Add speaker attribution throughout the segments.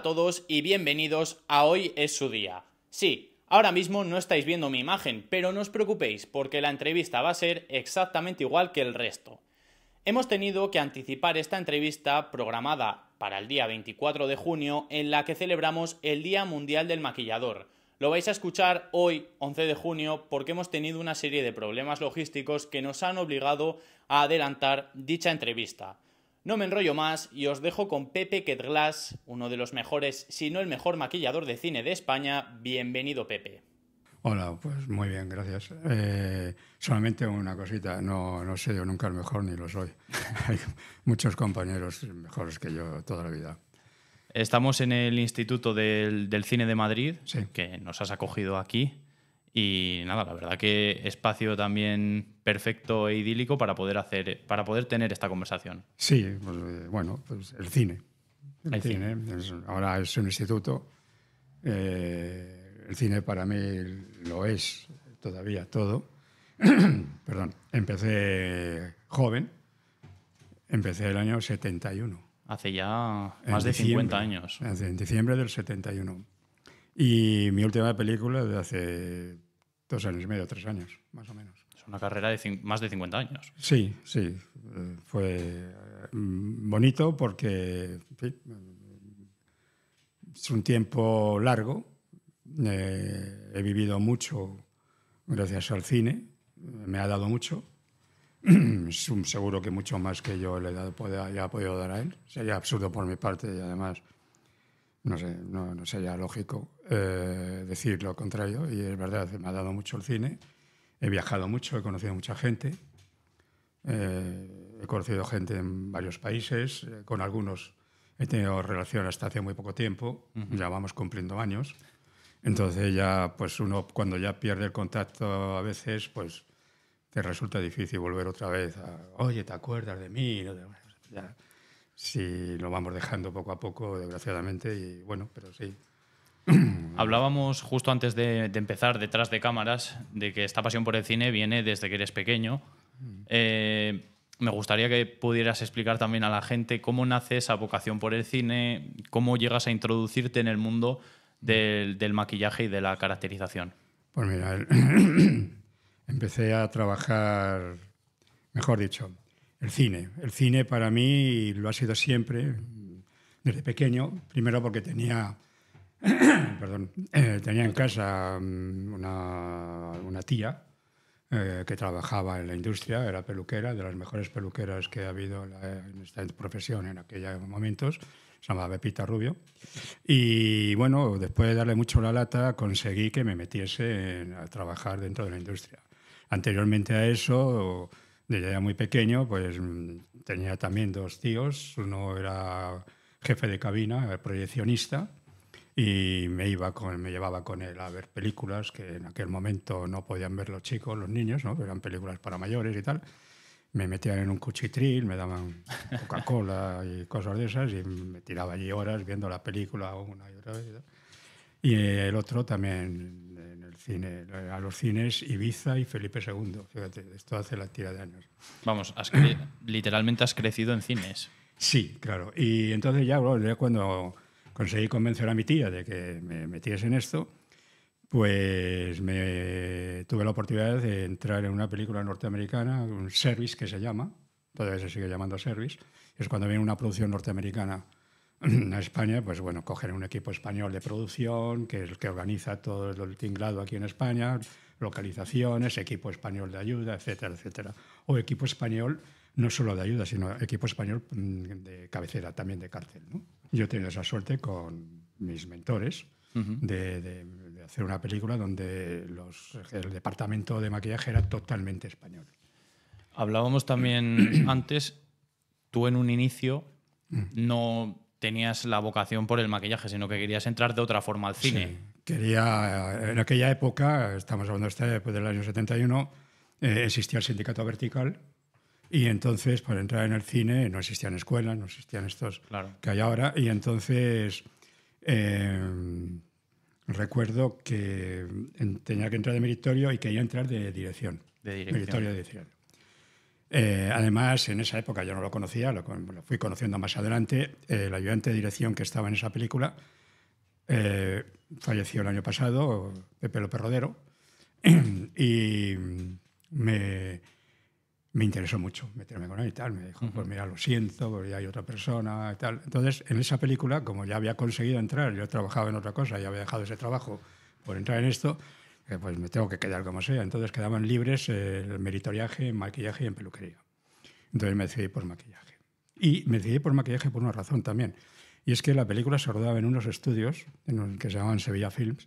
Speaker 1: a todos y bienvenidos a Hoy es su día. Sí, ahora mismo no estáis viendo mi imagen, pero no os preocupéis porque la entrevista va a ser exactamente igual que el resto. Hemos tenido que anticipar esta entrevista programada para el día 24 de junio en la que celebramos el Día Mundial del Maquillador. Lo vais a escuchar hoy, 11 de junio, porque hemos tenido una serie de problemas logísticos que nos han obligado a adelantar dicha entrevista. No me enrollo más y os dejo con Pepe Quetglas, uno de los mejores, si no el mejor maquillador de cine de España. Bienvenido, Pepe.
Speaker 2: Hola, pues muy bien, gracias. Solamente una cosita, no sé yo nunca el mejor ni lo soy. Hay muchos compañeros mejores que yo toda la vida.
Speaker 1: Estamos en el Instituto del Cine de Madrid,
Speaker 2: Sí.
Speaker 1: que nos has acogido aquí. Y nada, la verdad que espacio también perfecto e idílico para poder tener esta conversación.
Speaker 2: Sí, pues, bueno, pues el cine. El cine. Ahora es un instituto. El cine para mí lo es todavía todo. Perdón, empecé joven. Empecé el año 71.
Speaker 1: Hace ya más de 50 años.
Speaker 2: En diciembre del 71. Y mi última película de hace 2 años y medio, 3 años, más o menos.
Speaker 1: Es una carrera de más de 50 años.
Speaker 2: Sí. Fue bonito porque en fin, es un tiempo largo. He vivido mucho gracias al cine. Me ha dado mucho. Seguro que mucho más que yo le haya podido dar a él. Sería absurdo por mi parte y además no sería lógico decir lo contrario. Y es verdad, me ha dado mucho el cine. He viajado mucho, he conocido mucha gente. He conocido gente en varios países. Con algunos he tenido relación hasta hace muy poco tiempo. Ya vamos cumpliendo años. Entonces ya, pues uno cuando ya pierde el contacto a veces, pues te resulta difícil volver otra vez a, oye, ¿te acuerdas de mí? Ya, sí, lo vamos dejando poco a poco, desgraciadamente, y bueno, pero sí.
Speaker 1: Hablábamos justo antes de empezar, detrás de cámaras, de que esta pasión por el cine viene desde que eres pequeño. Me gustaría que pudieras explicar también a la gente cómo nace esa vocación por el cine, cómo llegas a introducirte en el mundo del maquillaje y de la caracterización.
Speaker 2: Pues mira, empecé a trabajar, mejor dicho, el cine. El cine para mí lo ha sido siempre, desde pequeño, primero porque tenía en casa una tía que trabajaba en la industria, era peluquera, de las mejores peluqueras que ha habido en esta profesión en aquellos momentos. Se llamaba Pepita Rubio. Y bueno, después de darle mucho la lata, conseguí que me metiese a trabajar dentro de la industria. Anteriormente a eso, desde ya muy pequeño, pues tenía también 2 tíos. Uno era jefe de cabina, proyeccionista, y me llevaba con él a ver películas que en aquel momento no podían ver los chicos, los niños, ¿no? Eran películas para mayores y tal. Me metían en un cuchitril, me daban Coca-Cola y cosas de esas y me tiraba allí horas viendo la película una y otra vez. Y el otro también en el cine, a los cines Ibiza y Felipe II. Fíjate, esto hace la tira de años.
Speaker 1: Vamos, literalmente has crecido en cines.
Speaker 2: Sí, claro. Y entonces ya cuando conseguí convencer a mi tía de que me metiese en esto, pues tuve la oportunidad de entrar en una película norteamericana, un Service que se llama, todavía se sigue llamando Service. Es cuando viene una producción norteamericana a España, pues bueno, cogen un equipo español de producción, que es el que organiza todo el tinglado aquí en España, localizaciones, equipo español de ayuda, etcétera, etcétera. O equipo español no solo de ayuda, sino equipo español de cabecera, también de cárcel, ¿no? Yo he tenido esa suerte con mis mentores de hacer una película donde el departamento de maquillaje era totalmente español.
Speaker 1: Hablábamos también antes, tú en un inicio no tenías la vocación por el maquillaje, sino que querías entrar de otra forma al cine.
Speaker 2: Sí, en aquella época, estamos hablando después del año 71, existía el sindicato vertical. Y entonces, para entrar en el cine, no existían escuelas, no existían estos que hay ahora. Y entonces recuerdo que tenía que entrar de meritorio y quería entrar de dirección. Meritorio de dirección. Además, en esa época yo no lo conocía, lo fui conociendo más adelante. El ayudante de dirección que estaba en esa película falleció el año pasado, Pepe López Rodero, y me interesó mucho meterme con él y tal. Me dijo, pues mira, lo siento, porque ya hay otra persona y tal. Entonces, en esa película, como ya había conseguido entrar, yo trabajaba en otra cosa, ya había dejado ese trabajo por entrar en esto, pues me tengo que quedar como sea. Entonces quedaban libres el meritoriaje en maquillaje y en peluquería. Entonces me decidí por maquillaje. Y me decidí por maquillaje por una razón también. Y es que la película se rodaba en unos estudios que se llamaban Sevilla Films.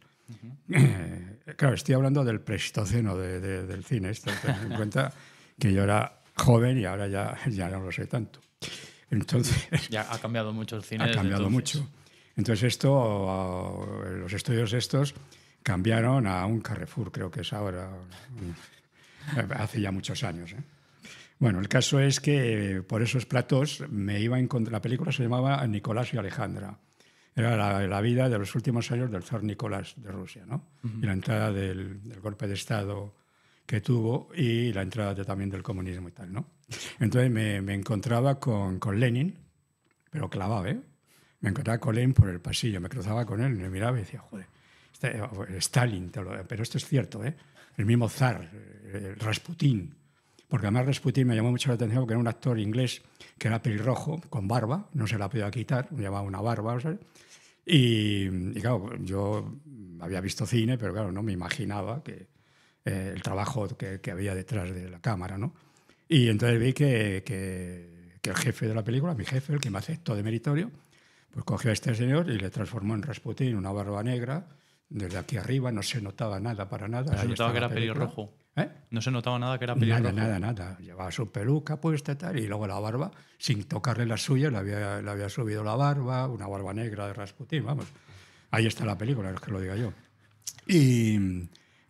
Speaker 2: Claro, estoy hablando del pleistoceno del cine. Esto, ten en cuenta que yo era joven y ahora ya no lo sé tanto. Entonces,
Speaker 1: ya ha cambiado mucho el cine.
Speaker 2: Ha cambiado mucho. Entonces los estudios estos cambiaron a un Carrefour, creo que es ahora, hace ya muchos años. Bueno, el caso es que por esos platos me iba a encontrar. La película se llamaba Nicolás y Alejandra. Era la vida de los últimos años del zar Nicolás de Rusia, ¿no? Y la entrada del golpe de Estado que tuvo y la entrada también del comunismo y tal, ¿no? Entonces me encontraba con Lenin, pero clavado, ¿eh? Me encontraba con Lenin por el pasillo, me cruzaba con él, me miraba y decía, joder, Stalin, pero esto es cierto, ¿eh? El mismo zar, Rasputín. Porque además Rasputín me llamó mucho la atención porque era un actor inglés que era pelirrojo, con barba, no se la podía quitar, llevaba una barba, ¿sabes? Y claro, yo había visto cine, pero claro, no me imaginaba que el trabajo que había detrás de la cámara, ¿no? Y entonces vi que el jefe de la película, mi jefe, el que me aceptó de meritorio, pues cogió a este señor y le transformó en Rasputín, una barba negra, desde aquí arriba, no se notaba nada para nada.
Speaker 1: ¿No se notaba que era pelirrojo? No se notaba nada que era pelirrojo.
Speaker 2: Nada. Llevaba su peluca puesta y tal, y luego la barba, sin tocarle la suya, le había subido la barba, una barba negra de Rasputín, vamos. Ahí está la película, es que lo diga yo. Y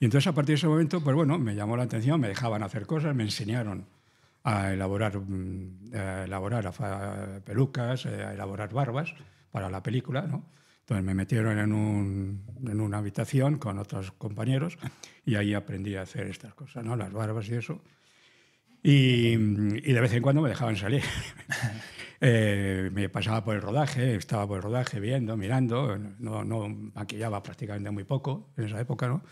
Speaker 2: entonces a partir de ese momento, pues bueno, me llamó la atención, me dejaban hacer cosas, me enseñaron a elaborar pelucas, a elaborar barbas para la película, ¿no? Entonces me metieron en una habitación con otros compañeros y ahí aprendí a hacer estas cosas, ¿no? Las barbas y eso. Y de vez en cuando me dejaban salir. Me pasaba por el rodaje, estaba por el rodaje viendo, mirando. No maquillaba prácticamente muy poco en esa época, ¿no?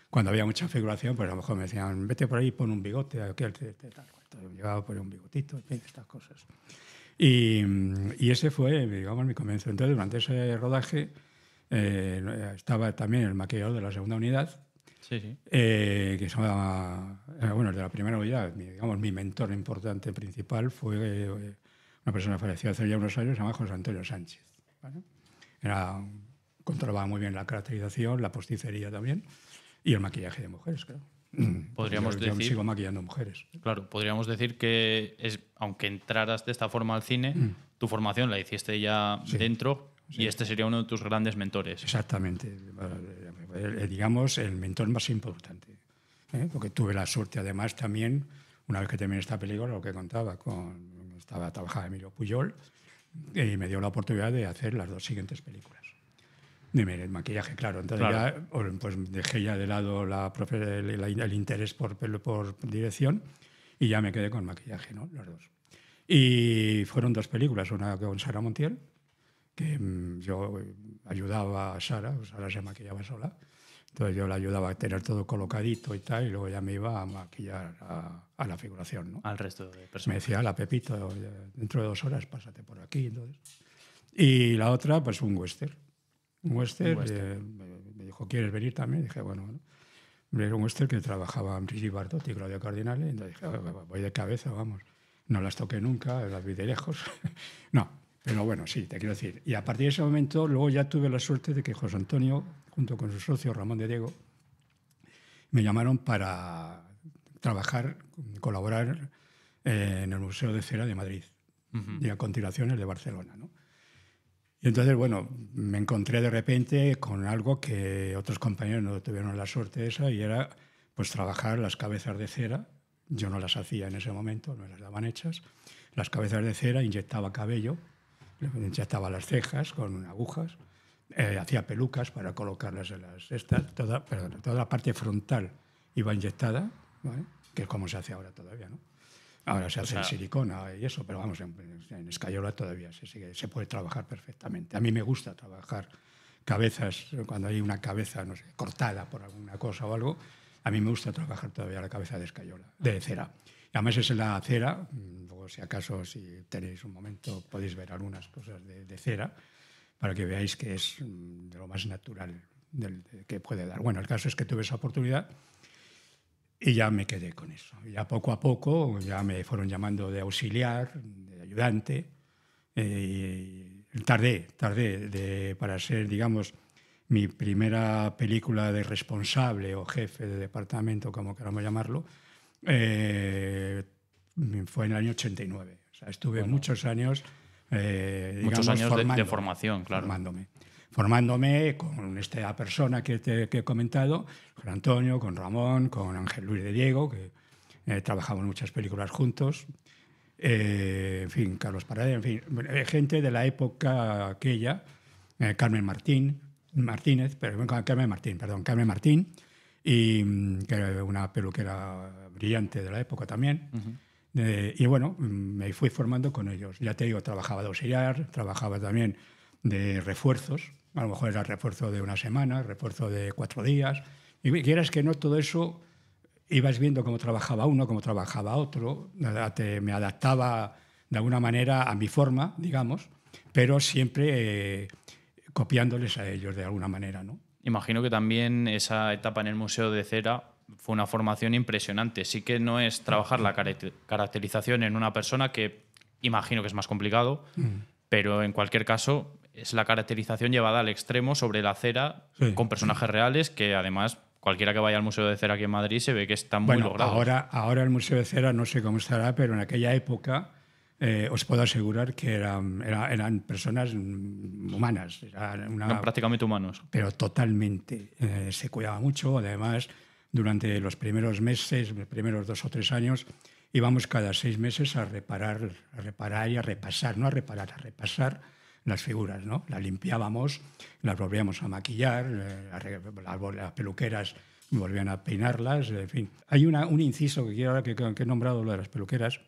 Speaker 2: Cuando había mucha figuración, pues a lo mejor me decían, vete por ahí, pon un bigote, aquel, tal. Llegaba por un bigotito, estas cosas. Y ese fue, digamos, mi comienzo. Entonces, durante ese rodaje estaba también el maquillador de la segunda unidad,
Speaker 1: sí.
Speaker 2: Que se llamaba, bueno, el de la primera unidad, digamos, mi mentor importante principal fue una persona que falleció hace ya unos años, se llama José Antonio Sánchez. ¿Vale? Controlaba muy bien la caracterización, la posticería también, y el maquillaje de mujeres, claro. Yo sigo maquillando mujeres.
Speaker 1: Claro, podríamos decir que aunque entraras de esta forma al cine, tu formación la hiciste ya dentro y este sería uno de tus grandes mentores.
Speaker 2: Exactamente. Digamos, el mentor más importante. Porque tuve la suerte, además, también, una vez que terminé esta película, lo que contaba, trabajaba Emilio Pujol y me dio la oportunidad de hacer las 2 siguientes películas. El maquillaje, claro. Entonces ya pues dejé ya de lado el interés por dirección y ya me quedé con maquillaje, ¿no? Las 2. Y fueron 2 películas, una con Sara Montiel, que yo ayudaba a Sara se maquillaba sola. Entonces yo la ayudaba a tener todo colocadito y tal, y luego ya me iba a maquillar a la figuración, ¿no?
Speaker 1: Al resto de personas.
Speaker 2: Me decía, la Pepito, dentro de 2 horas pásate por aquí. Entonces. Y la otra, pues un western. Un western. Me dijo, ¿quieres venir también? Dije, bueno. Era un western que trabajaba Brigitte Bardot y Claudia Cardinale. Entonces dije, voy de cabeza, vamos. No las toqué nunca, las vi de lejos. No, pero bueno, sí, te quiero decir. Y a partir de ese momento, luego ya tuve la suerte de que José Antonio, junto con su socio Ramón de Diego, me llamaron para colaborar en el Museo de Cera de Madrid y a continuación el de Barcelona, ¿no? Y entonces, bueno, me encontré de repente con algo que otros compañeros no tuvieron la suerte esa, y era pues trabajar las cabezas de cera. Yo no las hacía en ese momento, no las daban hechas. Las cabezas de cera, inyectaba cabello, inyectaba las cejas con agujas, hacía pelucas para colocarlas en toda la parte frontal iba inyectada, ¿vale? Que es como se hace ahora todavía, ¿no? Ahora se
Speaker 1: O
Speaker 2: hace en
Speaker 1: sea,
Speaker 2: silicona y eso, pero vamos, en escayola todavía se puede trabajar perfectamente. A mí me gusta trabajar cabezas, cuando hay una cabeza, no sé, cortada por alguna cosa o algo, a mí me gusta trabajar todavía la cabeza de escayola, de cera. Y además es la cera, luego si acaso, si tenéis un momento, podéis ver algunas cosas de cera, para que veáis que es de lo más natural que puede dar. Bueno, el caso es que tuve esa oportunidad y ya me quedé con eso. Ya poco a poco ya me fueron llamando de auxiliar, de ayudante. Tardé para ser, digamos, mi primera película de responsable o jefe de departamento, como queramos llamarlo, eh, fue en el año 89. O sea, estuve
Speaker 1: bueno,
Speaker 2: muchos años,
Speaker 1: muchos
Speaker 2: digamos,
Speaker 1: años de formación, claro.
Speaker 2: formándome con esta persona que he comentado, con Antonio, con Ramón, con Ángel Luis de Diego, que trabajamos muchas películas juntos. En fin, Carlos Paradero, en fin, gente de la época aquella, Carmen Martínez, Carmen Martín, y que era una peluquera brillante de la época también. Y bueno, me fui formando con ellos. Ya te digo, trabajaba de auxiliar, trabajaba también de refuerzos, a lo mejor era refuerzo de una semana, refuerzo de 4 días, y quieras que no, todo eso ibas viendo cómo trabajaba uno, cómo trabajaba otro, me adaptaba de alguna manera a mi forma, digamos, pero siempre copiándoles a ellos de alguna manera, ¿no?
Speaker 1: Imagino que también esa etapa en el Museo de Cera fue una formación impresionante. Sí que no es trabajar la caracterización en una persona, que imagino que es más complicado, pero en cualquier caso es la caracterización llevada al extremo sobre la cera,
Speaker 2: Sí.
Speaker 1: con personajes reales que además cualquiera que vaya al Museo de Cera aquí en Madrid se ve que están muy
Speaker 2: Bueno,
Speaker 1: logrados.
Speaker 2: ahora el Museo de Cera no sé cómo estará, pero en aquella época os puedo asegurar que eran personas humanas.
Speaker 1: Eran prácticamente humanos.
Speaker 2: Pero totalmente. Se cuidaba mucho. Además, durante los primeros meses, los primeros 2 o 3 años, íbamos cada 6 meses a reparar y a repasar, no a reparar, a repasar las figuras, ¿no? Las limpiábamos, las volvíamos a maquillar, las peluqueras volvían a peinarlas, en fin. Hay un inciso que quiero ahora que he nombrado, lo de las peluqueras.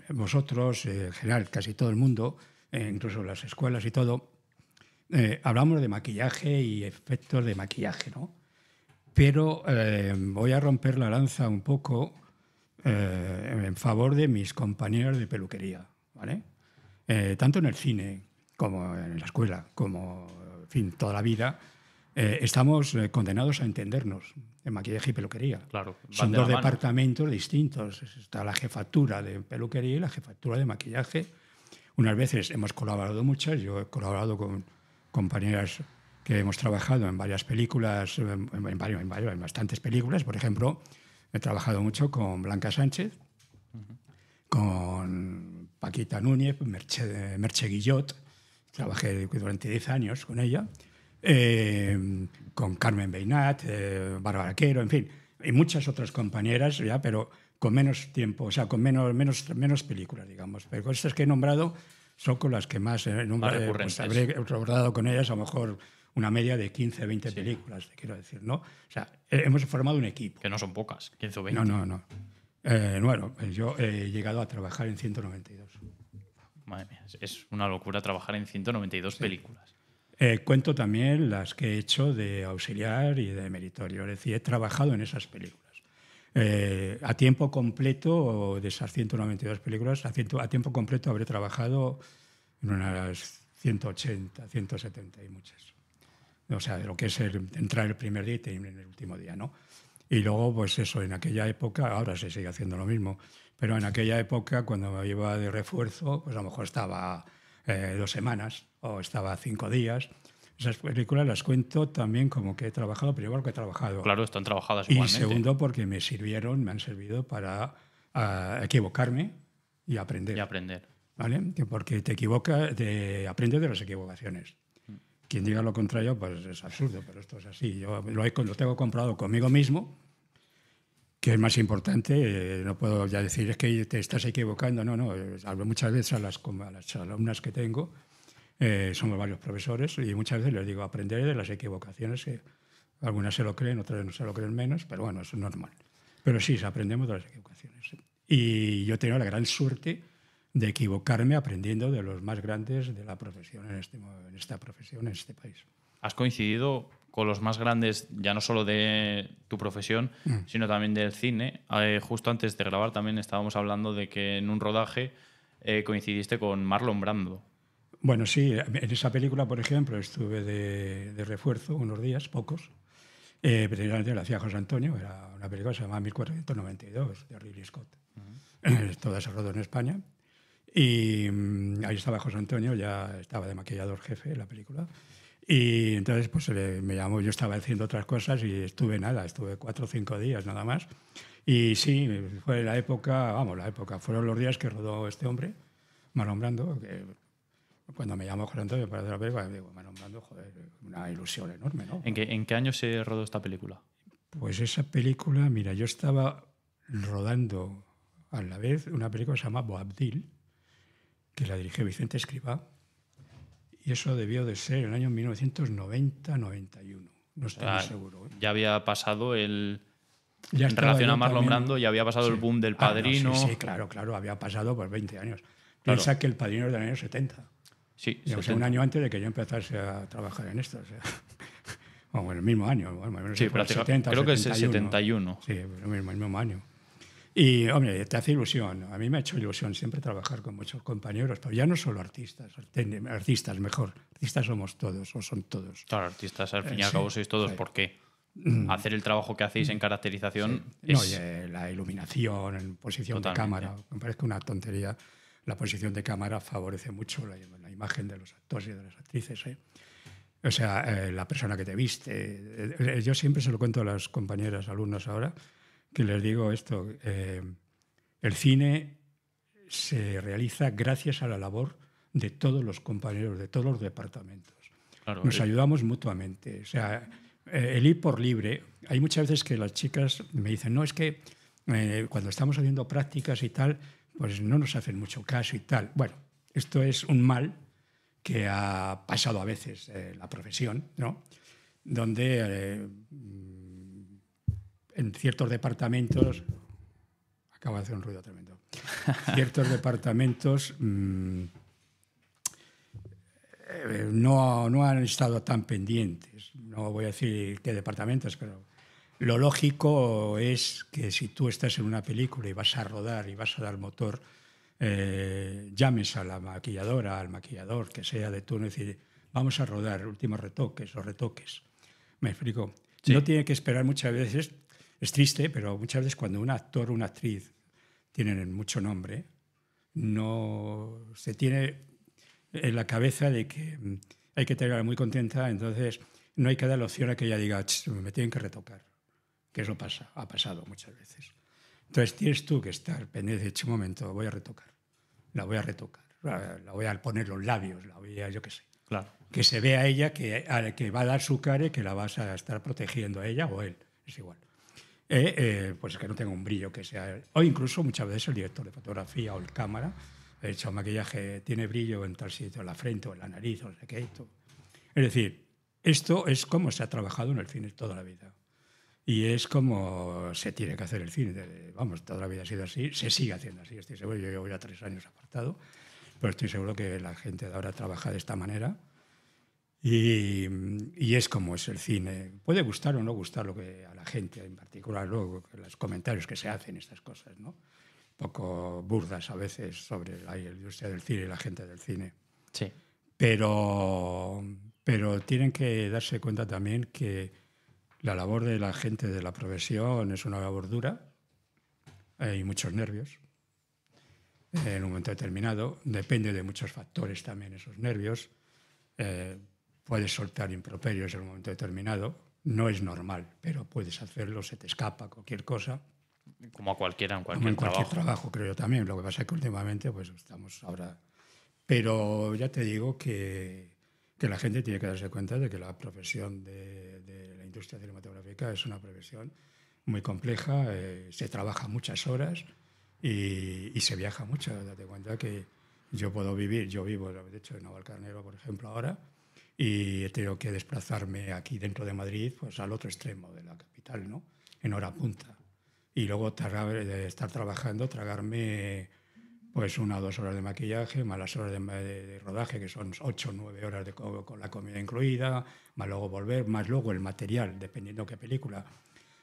Speaker 2: Vosotros, en general, casi todo el mundo, incluso las escuelas y todo, hablamos de maquillaje y efectos de maquillaje, ¿no? Pero voy a romper la lanza un poco en favor de mis compañeros de peluquería, ¿vale? Tanto en el cine como en la escuela, como, en fin, toda la vida, estamos condenados a entendernos en maquillaje y peluquería.
Speaker 1: Claro,
Speaker 2: Son dos departamentos distintos. Está la jefatura de peluquería y la jefatura de maquillaje. Unas veces hemos colaborado muchas. Yo he colaborado con compañeras que hemos trabajado en varias películas, en bastantes películas. Por ejemplo, he trabajado mucho con Blanca Sánchez, con Paquita Núñez, Merche Guillot. Trabajé durante 10 años con ella. Con Carmen Beinat, Bárbara Quero, en fin, y muchas otras compañeras, ya, pero con menos tiempo, o sea, con menos películas, digamos. Pero estas que he nombrado son con las que más pues habré trabajado con ellas, a lo mejor una media de 15, 20 películas, te quiero decir, ¿no? O sea, hemos formado un equipo.
Speaker 1: Que no son pocas, 15 o 20.
Speaker 2: No. Bueno, yo he llegado a trabajar en 192.
Speaker 1: Madre mía, es una locura trabajar en 192 películas.
Speaker 2: Cuento también las que he hecho de auxiliar y de meritorio, es decir, he trabajado en esas películas. A tiempo completo, de esas 192 películas, a tiempo completo habré trabajado en unas 180, 170 y muchas. O sea, de lo que es entrar el primer día y terminar el último día, ¿no? Y luego, pues eso, en aquella época, ahora se sigue haciendo lo mismo, pero en aquella época, cuando iba de refuerzo, pues a lo mejor estaba 2 semanas o estaba 5 días. Esas películas las cuento también como que he trabajado, primero que he trabajado.
Speaker 1: Claro, están trabajadas
Speaker 2: y
Speaker 1: igualmente.
Speaker 2: Y segundo, porque me han servido para equivocarme y aprender. ¿Vale? Porque te aprendes de las equivocaciones. Quien diga lo contrario, pues es absurdo, pero esto es así. Yo lo tengo comprobado conmigo mismo, que es más importante. No puedo ya decir, es que te estás equivocando. No. Hablo muchas veces a las alumnas que tengo, somos varios profesores, y muchas veces les digo, aprenderé de las equivocaciones, que algunas se lo creen, otras no se lo creen menos, pero bueno, eso es normal. Pero sí, aprendemos de las equivocaciones. Sí. Y yo he tenido la gran suerte de equivocarme aprendiendo de los más grandes de la profesión en esta profesión, en este país.
Speaker 1: Has coincidido con los más grandes, ya no solo de tu profesión, sino también del cine. Justo antes de grabar también estábamos hablando de que en un rodaje coincidiste con Marlon Brando.
Speaker 2: Bueno, sí, en esa película, por ejemplo, estuve de refuerzo unos días, pocos. Precisamente la hacía José Antonio, era una película que se llama 1492, de Ridley Scott. Toda se rodó en España. Y ahí estaba José Antonio, ya estaba de maquillador jefe en la película. Y entonces pues me llamó, yo estaba haciendo otras cosas y estuve 4 o 5 días nada más. Y sí, fue la época, fueron los días que rodó este hombre, Marlon Brando, que cuando me llamó José Antonio para hacer la película, digo, Marlon Brando, joder, una ilusión enorme, ¿no?
Speaker 1: ¿En qué año se rodó esta película?
Speaker 2: Pues esa película, mira, yo estaba rodando a la vez una película que se llama Boabdil, que la dirigió Vicente Escrivá, y eso debió de ser en el año 1990-91. No estoy muy seguro.
Speaker 1: Ya había pasado en
Speaker 2: relación
Speaker 1: a Marlon Brando, ya había pasado el boom del Padrino.
Speaker 2: No, sí, claro, había pasado por 20 años. Piensa que el Padrino es del año 70.
Speaker 1: Sí,
Speaker 2: o sea, un año antes de que yo empezase a trabajar en esto. O sea, o en el mismo año. Bueno,
Speaker 1: sí, prácticamente. Creo que es el 71.
Speaker 2: Sí, el mismo año. Y, hombre, te hace ilusión. A mí me ha hecho ilusión siempre trabajar con muchos compañeros, pero ya no solo artistas mejor. Artistas somos todos, o son todos.
Speaker 1: Claro, artistas al fin y al cabo sois todos. ¿Por qué? Hacer el trabajo que hacéis en caracterización es...
Speaker 2: la iluminación, en posición de cámara. Me parece que una tontería. La posición de cámara favorece mucho la imagen de los actores y de las actrices. O sea, la persona que te viste. Yo siempre se lo cuento a las compañeras, alumnos ahora, que les digo esto, el cine se realiza gracias a la labor de todos los compañeros, de todos los departamentos. Claro, nos ayudamos mutuamente. O sea, el ir por libre, hay muchas veces que las chicas me dicen, no, es que cuando estamos haciendo prácticas y tal, pues no nos hacen mucho caso y tal. Bueno, esto es un mal que ha pasado a veces en la profesión, ¿no? Donde... en ciertos departamentos, acabo de hacer un ruido tremendo, ciertos departamentos no han estado tan pendientes. No voy a decir qué departamentos, pero lo lógico es que si tú estás en una película y vas a rodar y vas a dar motor, llames a la maquilladora, al maquillador, que sea de turno, y decir, vamos a rodar últimos retoques o retoques. ¿Me explico? Sí. No tiene que esperar muchas veces. Es triste, pero muchas veces cuando un actor o una actriz tienen mucho nombre, no se tiene en la cabeza de que hay que tenerla muy contenta, entonces no hay que dar la opción a que ella diga, me tienen que retocar, que eso ha pasado muchas veces. Entonces tienes tú que estar pendiente de un momento, la voy a retocar, la voy a poner los labios, la voy a, yo qué sé.
Speaker 1: Claro.
Speaker 2: Que se vea ella que va a dar su cara y que la vas a estar protegiendo a ella o a él, es igual. Pues que no tenga un brillo que sea... O incluso muchas veces el director de fotografía o el cámara ha hecho maquillaje, tiene brillo en tal sitio, en la frente o en la nariz o no sé qué. Es decir, esto es como se ha trabajado en el cine toda la vida. Y es como se tiene que hacer el cine. Vamos, toda la vida ha sido así, se sigue haciendo así. Estoy seguro, yo llevo ya 3 años apartado, pero estoy seguro que la gente de ahora trabaja de esta manera. Y es como es el cine. Puede gustar o no gustar lo que a la gente, en particular luego los comentarios que se hacen, estas cosas, ¿no? Un poco burdas a veces sobre la industria del cine y la gente del cine.
Speaker 1: Sí.
Speaker 2: Pero tienen que darse cuenta también que la labor de la gente de la profesión es una labor dura. Hay muchos nervios en un momento determinado. Depende de muchos factores también esos nervios. Puedes soltar improperios en un momento determinado. No es normal, pero puedes hacerlo, se te escapa cualquier cosa.
Speaker 1: Como a cualquiera, en
Speaker 2: cualquier trabajo, creo yo también. Lo que pasa es que últimamente pues estamos ahora... Pero ya te digo que la gente tiene que darse cuenta de que la profesión de la industria cinematográfica es una profesión muy compleja, se trabaja muchas horas y se viaja mucho. Date cuenta que yo vivo, de hecho, en Navalcarnero, por ejemplo, ahora, y he tenido que desplazarme aquí dentro de Madrid, pues al otro extremo de la capital, ¿no? En hora punta. y luego de estar trabajando, tragarme pues 1 o 2 horas de maquillaje, más las horas de rodaje, que son 8 o 9 horas con la comida incluida, más luego volver, más luego el material, dependiendo qué película,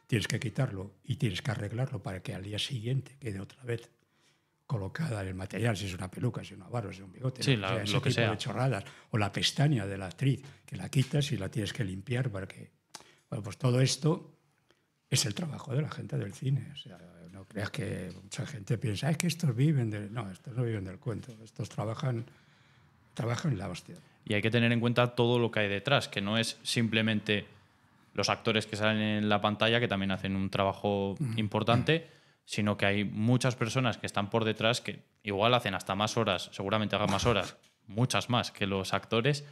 Speaker 2: tienes que quitarlo y tienes que arreglarlo para que al día siguiente quede otra vez colocada el material, si es una peluca, si es una barba, si es un bigote,
Speaker 1: Sí,
Speaker 2: ese
Speaker 1: lo que
Speaker 2: tipo
Speaker 1: sea.
Speaker 2: de chorradas, o la pestaña de la actriz, que la quitas y la tienes que limpiar para que... Bueno, pues todo esto es el trabajo de la gente del cine. O sea, no creas que mucha gente piensa, es que estos viven del... No, estos no viven del cuento, estos trabajan la hostia.
Speaker 1: Y hay que tener en cuenta todo lo que hay detrás, que no es simplemente los actores que salen en la pantalla, que también hacen un trabajo importante, sino que hay muchas personas que están por detrás que igual hacen hasta más horas, seguramente hagan más horas, muchas más que los actores,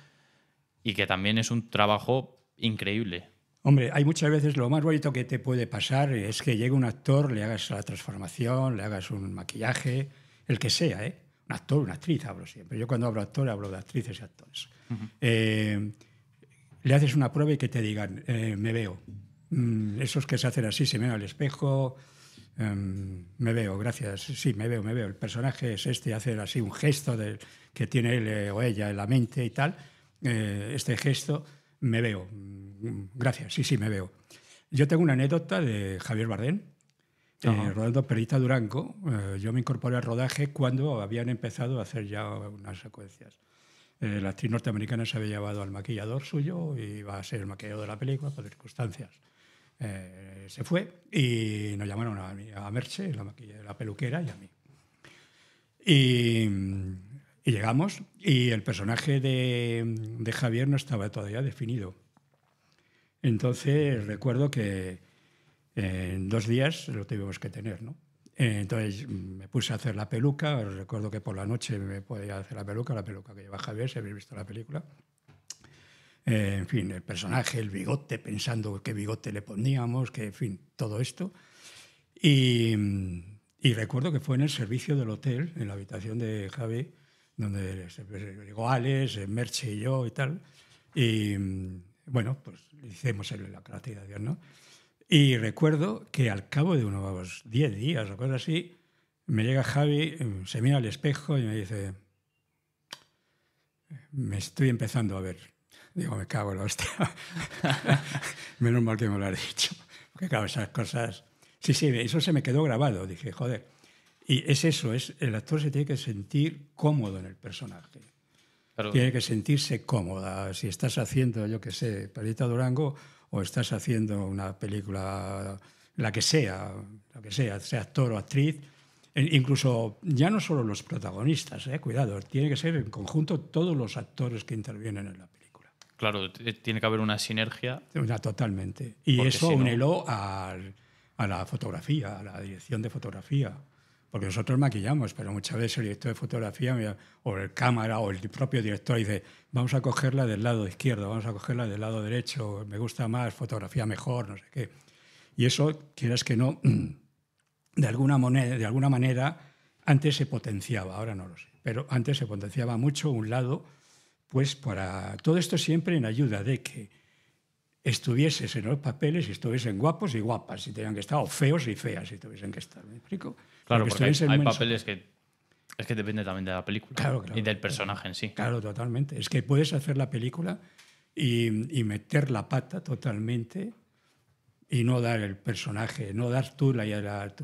Speaker 1: y que también es un trabajo increíble.
Speaker 2: Hombre, hay muchas veces lo más bonito que te puede pasar es que llegue un actor, le hagas la transformación, le hagas un maquillaje, el que sea, ¿eh? Un actor, una actriz, hablo siempre. Yo cuando hablo actor hablo de actrices y actores. Le haces una prueba y que te digan, me veo. Esos que se hacen así, se ven al espejo, me veo, gracias, sí, me veo. El personaje es este, hace así un gesto que tiene él o ella en la mente y tal, este gesto, me veo, gracias, sí, me veo. Yo tengo una anécdota de Javier Bardem, rodando Perita Durango. Yo me incorporé al rodaje cuando habían empezado a hacer ya unas secuencias. La actriz norteamericana se había llevado al maquillador suyo y iba a ser el maquillador de la película por circunstancias. Se fue y nos llamaron a mí, a Merche, la peluquera, y a mí. Y llegamos y el personaje de Javier no estaba todavía definido. Entonces recuerdo que en 2 días lo tuvimos que tener, ¿no? Entonces me puse a hacer la peluca. Recuerdo que por la noche me podía hacer la peluca que lleva Javier, si habéis visto la película. En fin, el personaje, el bigote, pensando qué bigote le poníamos, que en fin, todo esto. Y recuerdo que fue en el servicio del hotel, en la habitación de Javi, donde llegó Alex, Merche y yo y tal. Y bueno, pues hicimos la caracterización, ¿no? Y recuerdo que al cabo de unos 10 días o cosas así, me llega Javi, se mira al espejo y me dice, me estoy empezando a ver. Digo, me cago en la hostia. Menos mal que me lo has dicho. Porque claro, esas cosas... Sí, eso se me quedó grabado. Dije, joder. Y es eso, el actor se tiene que sentir cómodo en el personaje. Pero... tiene que sentirse cómoda. Si estás haciendo, yo qué sé, Perita Durango, o estás haciendo una película, la que sea actor o actriz, incluso ya no solo los protagonistas, cuidado, tiene que ser en conjunto todos los actores que intervienen en la película.
Speaker 1: Claro, tiene que haber una sinergia.
Speaker 2: Totalmente. Y eso si únelo a la fotografía, a la dirección de fotografía. Porque nosotros maquillamos, pero muchas veces el director de fotografía o el cámara o el propio director dice, vamos a cogerla del lado izquierdo, vamos a cogerla del lado derecho, me gusta más, fotografía mejor, no sé qué. Y eso, quieras que no, de alguna manera, antes se potenciaba, ahora no lo sé, pero antes se potenciaba mucho un lado, pues para todo esto siempre en ayuda de que estuvieses en los papeles y estuviesen guapos y guapas, si tenían que estar, o feos y feas, si tuviesen que estar. ¿Me explico?
Speaker 1: Claro, porque hay papeles que es que depende también de la película, claro, y del personaje en sí.
Speaker 2: Claro, totalmente. Es que puedes hacer la película y meter la pata totalmente y no dar el personaje, no dar tú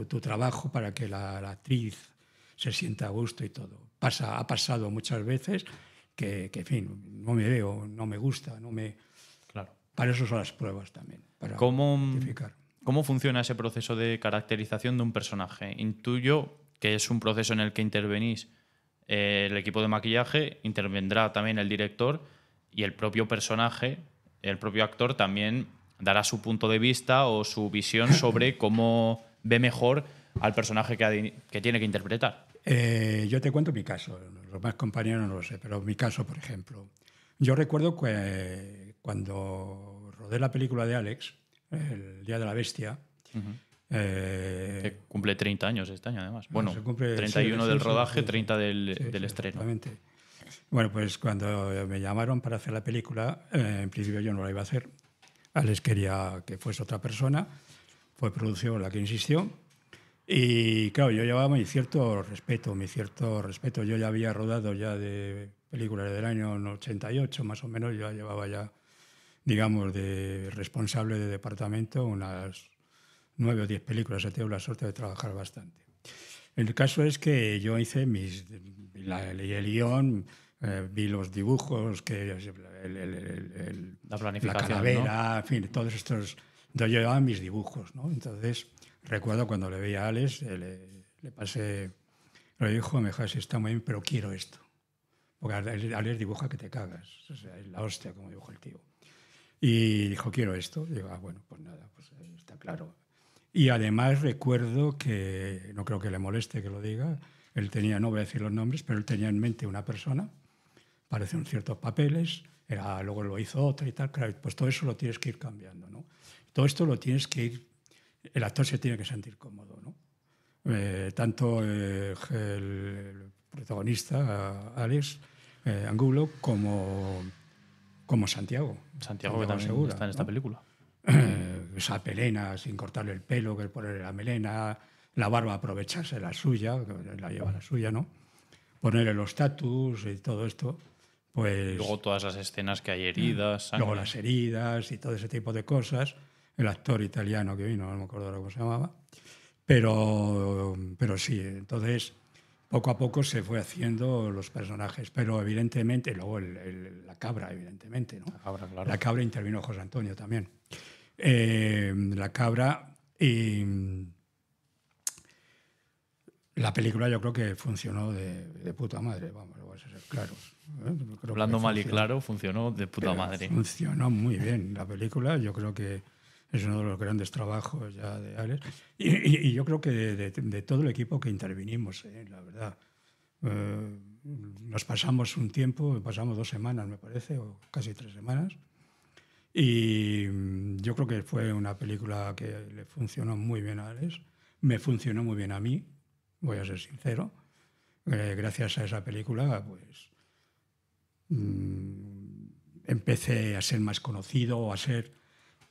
Speaker 2: tu trabajo para que la actriz se sienta a gusto y todo. Ha pasado muchas veces que, en fin, no me veo, no me gusta, no me...
Speaker 1: Claro.
Speaker 2: Para eso son las pruebas también, para
Speaker 1: identificar. ¿Cómo funciona ese proceso de caracterización de un personaje? Intuyo que es un proceso en el que intervenís el equipo de maquillaje, intervendrá también el director y el propio personaje, el propio actor también dará su punto de vista o su visión sobre cómo ve mejor al personaje que tiene que interpretar.
Speaker 2: Yo te cuento mi caso, los más compañeros no lo sé, pero mi caso, por ejemplo. Yo recuerdo que cuando rodé la película de Alex, El Día de la Bestia,
Speaker 1: que cumple 30 años este año, además. Bueno, 31 del rodaje, 30 del estreno.
Speaker 2: Exactamente. Bueno, pues cuando me llamaron para hacer la película, en principio yo no la iba a hacer. Alex quería que fuese otra persona. Fue producción la que insistió. Y claro, yo llevaba mi cierto respeto, mi cierto respeto. Yo ya había rodado ya de películas del año 88, más o menos, yo llevaba ya, digamos, de responsable de departamento unas 9 o 10 películas. He tenido la suerte de trabajar bastante. El caso es que yo hice leí el guión, vi los dibujos,
Speaker 1: La
Speaker 2: la
Speaker 1: planificación, ¿no?
Speaker 2: calavera, en fin, todos estos. Yo llevaba mis dibujos, ¿no? Entonces, recuerdo cuando le veía a Alex, le pasé, le dijo, me dijo, sí, está muy bien, pero quiero esto. Porque Alex dibuja que te cagas, o sea, es la hostia como dibuja el tío. Y dijo, quiero esto. Y digo, bueno, pues nada, pues está claro. Y además recuerdo que, no creo que le moleste que lo diga, él tenía, no voy a decir los nombres, pero él tenía en mente una persona, aparecen ciertos papeles, luego lo hizo otra y tal, claro, pues todo eso lo tienes que ir cambiando, ¿no? Todo esto lo tienes que ir, el actor se tiene que sentir cómodo, ¿no? Tanto el protagonista, Alex Angulo, como
Speaker 1: Santiago, que también
Speaker 2: Segura,
Speaker 1: está en esta
Speaker 2: ¿no?
Speaker 1: película.
Speaker 2: Esa pelena sin cortarle el pelo, que ponerle la melena, la barba aprovecharse la suya, que la lleva la suya, ¿no? Ponerle los tatus y todo esto, pues
Speaker 1: Luego todas las escenas que hay heridas,
Speaker 2: luego
Speaker 1: sangre.
Speaker 2: las heridas y todo ese tipo de cosas. El actor italiano que vino, no me acuerdo ahora cómo se llamaba, pero sí, entonces poco a poco se fue haciendo los personajes, pero evidentemente, luego la cabra, evidentemente, ¿no?
Speaker 1: La cabra, claro.
Speaker 2: La cabra intervino José Antonio también. La cabra y la película yo creo que funcionó de puta madre, vamos a ser claros. Creo
Speaker 1: Hablando
Speaker 2: que
Speaker 1: mal y claro, funcionó de puta madre.
Speaker 2: funcionó muy bien la película, yo creo que es uno de los grandes trabajos ya de Alex. Y yo creo que de todo el equipo que intervinimos, la verdad. Nos pasamos un tiempo, pasamos 2 semanas, me parece, o casi 3 semanas. Y yo creo que fue una película que le funcionó muy bien a Alex, me funcionó muy bien a mí, voy a ser sincero. Gracias a esa película, pues empecé a ser más conocido, a ser,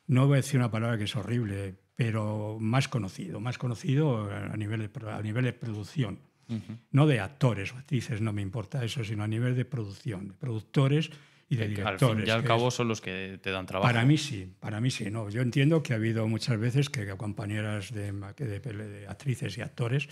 Speaker 2: no voy a decir una palabra que es horrible, pero más conocido a nivel de producción. No de actores o actrices, no me importa eso, sino a nivel de producción, de productores y de
Speaker 1: Que al
Speaker 2: directores.
Speaker 1: fin y al cabo son los que te dan trabajo.
Speaker 2: Para mí sí. No. Yo entiendo que ha habido muchas veces que compañeras de actrices y actores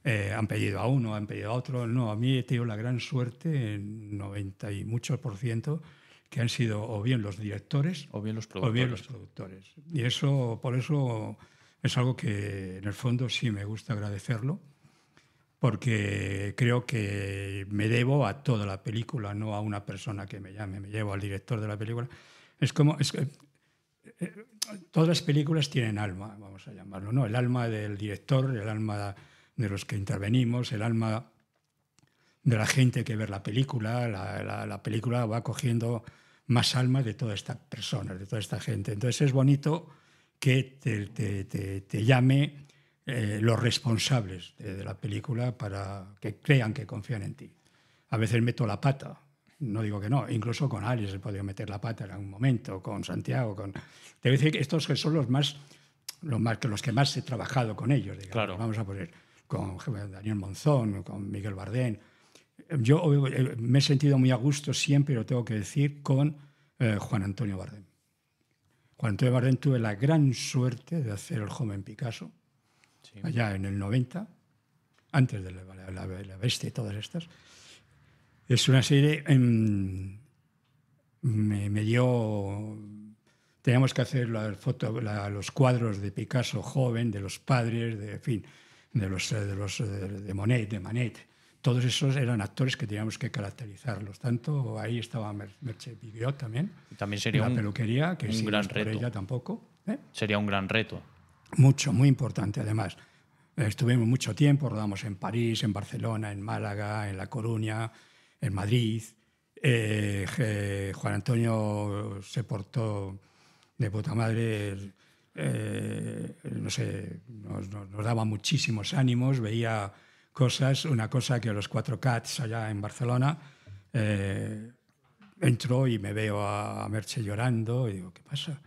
Speaker 2: han pedido a uno, han pedido a otro. No, a mí he tenido la gran suerte, en 90 y muchos %, que han sido o bien los directores
Speaker 1: O bien los
Speaker 2: o bien los
Speaker 1: productores.
Speaker 2: productores. Y eso, por eso es algo que en el fondo sí me gusta agradecerlo, porque creo que me debo a toda la película, no a una persona que me llame, me llevo al director de la película. Todas las películas tienen alma, vamos a llamarlo, ¿no? El alma del director, el alma de los que intervenimos, el alma de la gente que ve la película. La película va cogiendo más alma de todas estas personas, de toda esta gente. Entonces es bonito que te llame los responsables de la película para que crean que confían en ti. A veces meto la pata, no digo que no, incluso con Alex he podido meter la pata en algún momento, con Santiago, te voy a decir que estos son los que más he trabajado con ellos, digamos.
Speaker 1: Claro.
Speaker 2: Vamos a poner con Daniel Monzón, con Miguel Bardén. Yo me he sentido muy a gusto siempre, lo tengo que decir, con Juan Antonio Bardén. Juan Antonio Bardén tuve la gran suerte de hacer El joven Picasso, sí, allá en el 90, antes de la Bestia y todas estas. Es una serie, me dio, teníamos que hacer los cuadros de Picasso joven, de los padres, de, en fin, de Monet, de Manet. Todos esos eran actores que teníamos que caracterizarlos. Tanto ahí estaba Merche Viviot también.
Speaker 1: También sería
Speaker 2: la peluquería, que
Speaker 1: un gran reto.
Speaker 2: Ella tampoco.
Speaker 1: Sería un gran reto.
Speaker 2: Mucho, muy importante además. Estuvimos mucho tiempo, rodamos en París, en Barcelona, en Málaga, en La Coruña, en Madrid. Juan Antonio se portó de puta madre, no sé, nos daba muchísimos ánimos, veía cosas, una cosa que los 4 Cats allá en Barcelona, entro y me veo a Merche llorando y digo, ¿qué pasa?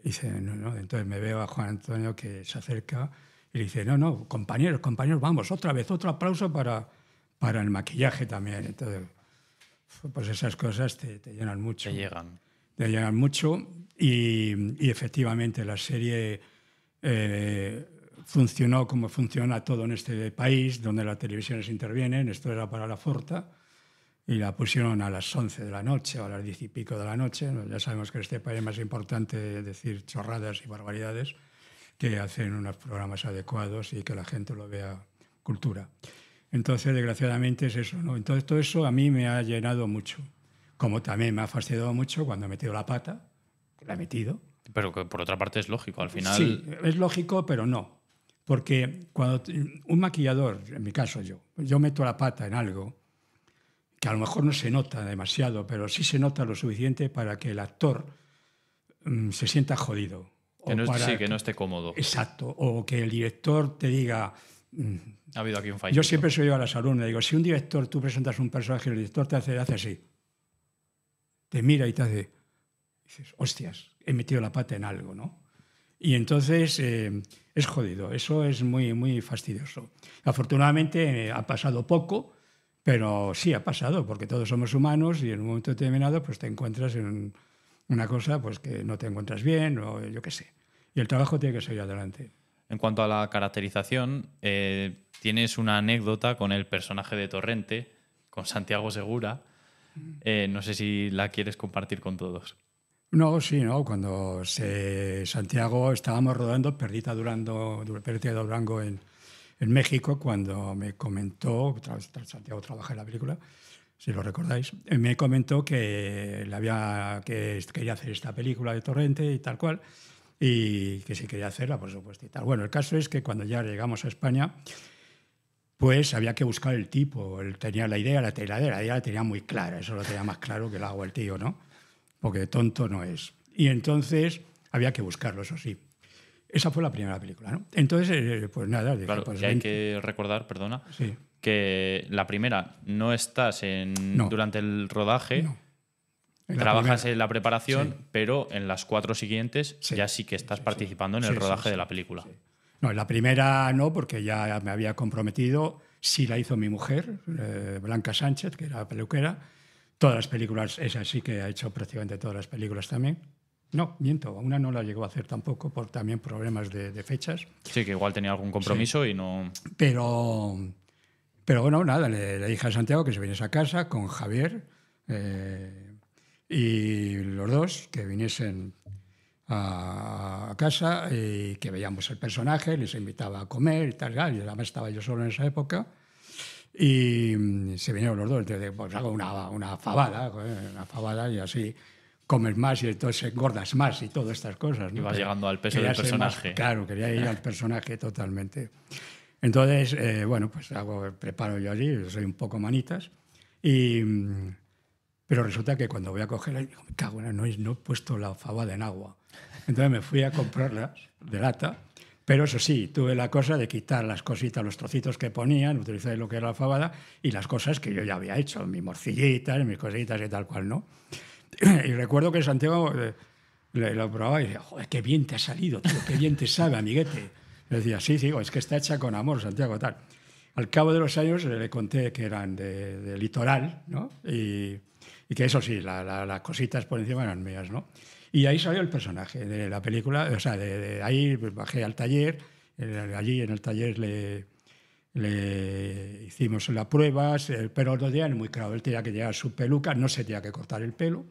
Speaker 2: Dice, no. Entonces me veo a Juan Antonio que se acerca Y dice, no, compañeros, vamos, otra vez, otro aplauso para el maquillaje también. Entonces, pues esas cosas te llenan mucho.
Speaker 1: Te llegan.
Speaker 2: Te llenan mucho y efectivamente la serie funcionó como funciona todo en este país, donde las televisiones intervienen. Esto era para la Forta y la pusieron a las 11 de la noche o a las 10 y pico de la noche. Ya sabemos que en este país es más importante decir chorradas y barbaridades que hacer unos programas adecuados y que la gente lo vea cultura. Entonces, desgraciadamente es eso, ¿no? Entonces, todo eso a mí me ha llenado mucho. Como también me ha fastidiado mucho cuando he metido la pata, que la he metido.
Speaker 1: Pero que por otra parte es lógico, al final...
Speaker 2: Sí, es lógico, pero no. Porque cuando un maquillador, en mi caso yo meto la pata en algo que a lo mejor no se nota demasiado, pero sí se nota lo suficiente para que el actor se sienta jodido.
Speaker 1: Que no esté cómodo.
Speaker 2: Exacto. O que el director te diga...
Speaker 1: Ha habido aquí un fallo.
Speaker 2: Yo siempre soy yo a las alumnas, digo, si un director, tú presentas un personaje y el director te hace así, te mira y te hace, dices, hostias, he metido la pata en algo, ¿no? Y entonces es jodido, eso es muy, muy fastidioso. Afortunadamente ha pasado poco, pero sí ha pasado, porque todos somos humanos y en un momento determinado pues te encuentras en una cosa pues que no te encuentras bien o yo qué sé. Y el trabajo tiene que seguir adelante.
Speaker 1: En cuanto a la caracterización, tienes una anécdota con el personaje de Torrente, con Santiago Segura. No sé si la quieres compartir con todos.
Speaker 2: No, sí, no. Cuando Santiago estábamos rodando Perdita de Durango en México, cuando me comentó, Santiago trabaja en la película, si lo recordáis, me comentó que quería hacer esta película de Torrente y tal cual, y que si quería hacerla, por supuesto, y tal. Bueno, el caso es que cuando ya llegamos a España, pues había que buscar el tipo. Él tenía la idea, ya la tenía muy clara, eso lo tenía más claro que el agua el tío, ¿no? Porque tonto no es. Y entonces había que buscarlo, eso sí. Esa fue la primera película, ¿no? Entonces, pues nada. Dije,
Speaker 1: claro,
Speaker 2: pues
Speaker 1: que hay que recordar, perdona,
Speaker 2: sí.
Speaker 1: que la primera no estás durante el rodaje,
Speaker 2: No.
Speaker 1: trabajas en la preparación,
Speaker 2: sí.
Speaker 1: Pero en las 4 siguientes ya sí que estás participando en el rodaje de la película.
Speaker 2: Sí. No, en la primera no, porque ya me había comprometido. Sí la hizo mi mujer, Blanca Sánchez, que era peluquera. Todas las películas, esa sí que ha hecho prácticamente todas las películas también. No, miento, una no la llegó a hacer tampoco por también problemas de fechas.
Speaker 1: Sí, que igual tenía algún compromiso y no...
Speaker 2: Pero bueno, nada, le dije a Santiago que se viniese a casa con Javier y los dos que viniesen a casa y que veíamos el personaje, les invitaba a comer y tal, y además estaba yo solo en esa época. Y se vinieron los dos, entonces pues hago una fabada y así comes más y entonces engordas más y todas estas cosas, ¿no?
Speaker 1: Y vas llegando al peso del personaje.
Speaker 2: Claro, quería ir al personaje totalmente. Entonces, bueno, pues preparo yo allí, soy un poco manitas, pero resulta que cuando voy a cogerla, digo, me cago en no he puesto la fabada en agua. Entonces me fui a comprarlas de lata. Pero eso sí, tuve la cosa de quitar las cositas, los trocitos que ponían, utilizar lo que era la fabada y las cosas que yo ya había hecho, mis morcillitas, mis cositas y tal cual, ¿no? Y recuerdo que Santiago lo probaba y decía, joder, qué bien te ha salido, tío, qué bien te sabe, amiguete. Le decía, sí, es que está hecha con amor, Santiago, tal. Al cabo de los años le conté que eran de litoral, ¿no? Y que eso sí, las cositas por encima eran mías, ¿no? Y ahí salió el personaje de la película, o sea, de ahí bajé al taller, allí en el taller le hicimos las pruebas, pero lo tenían muy claro, él tenía que llevar su peluca, no se tenía que cortar el pelo,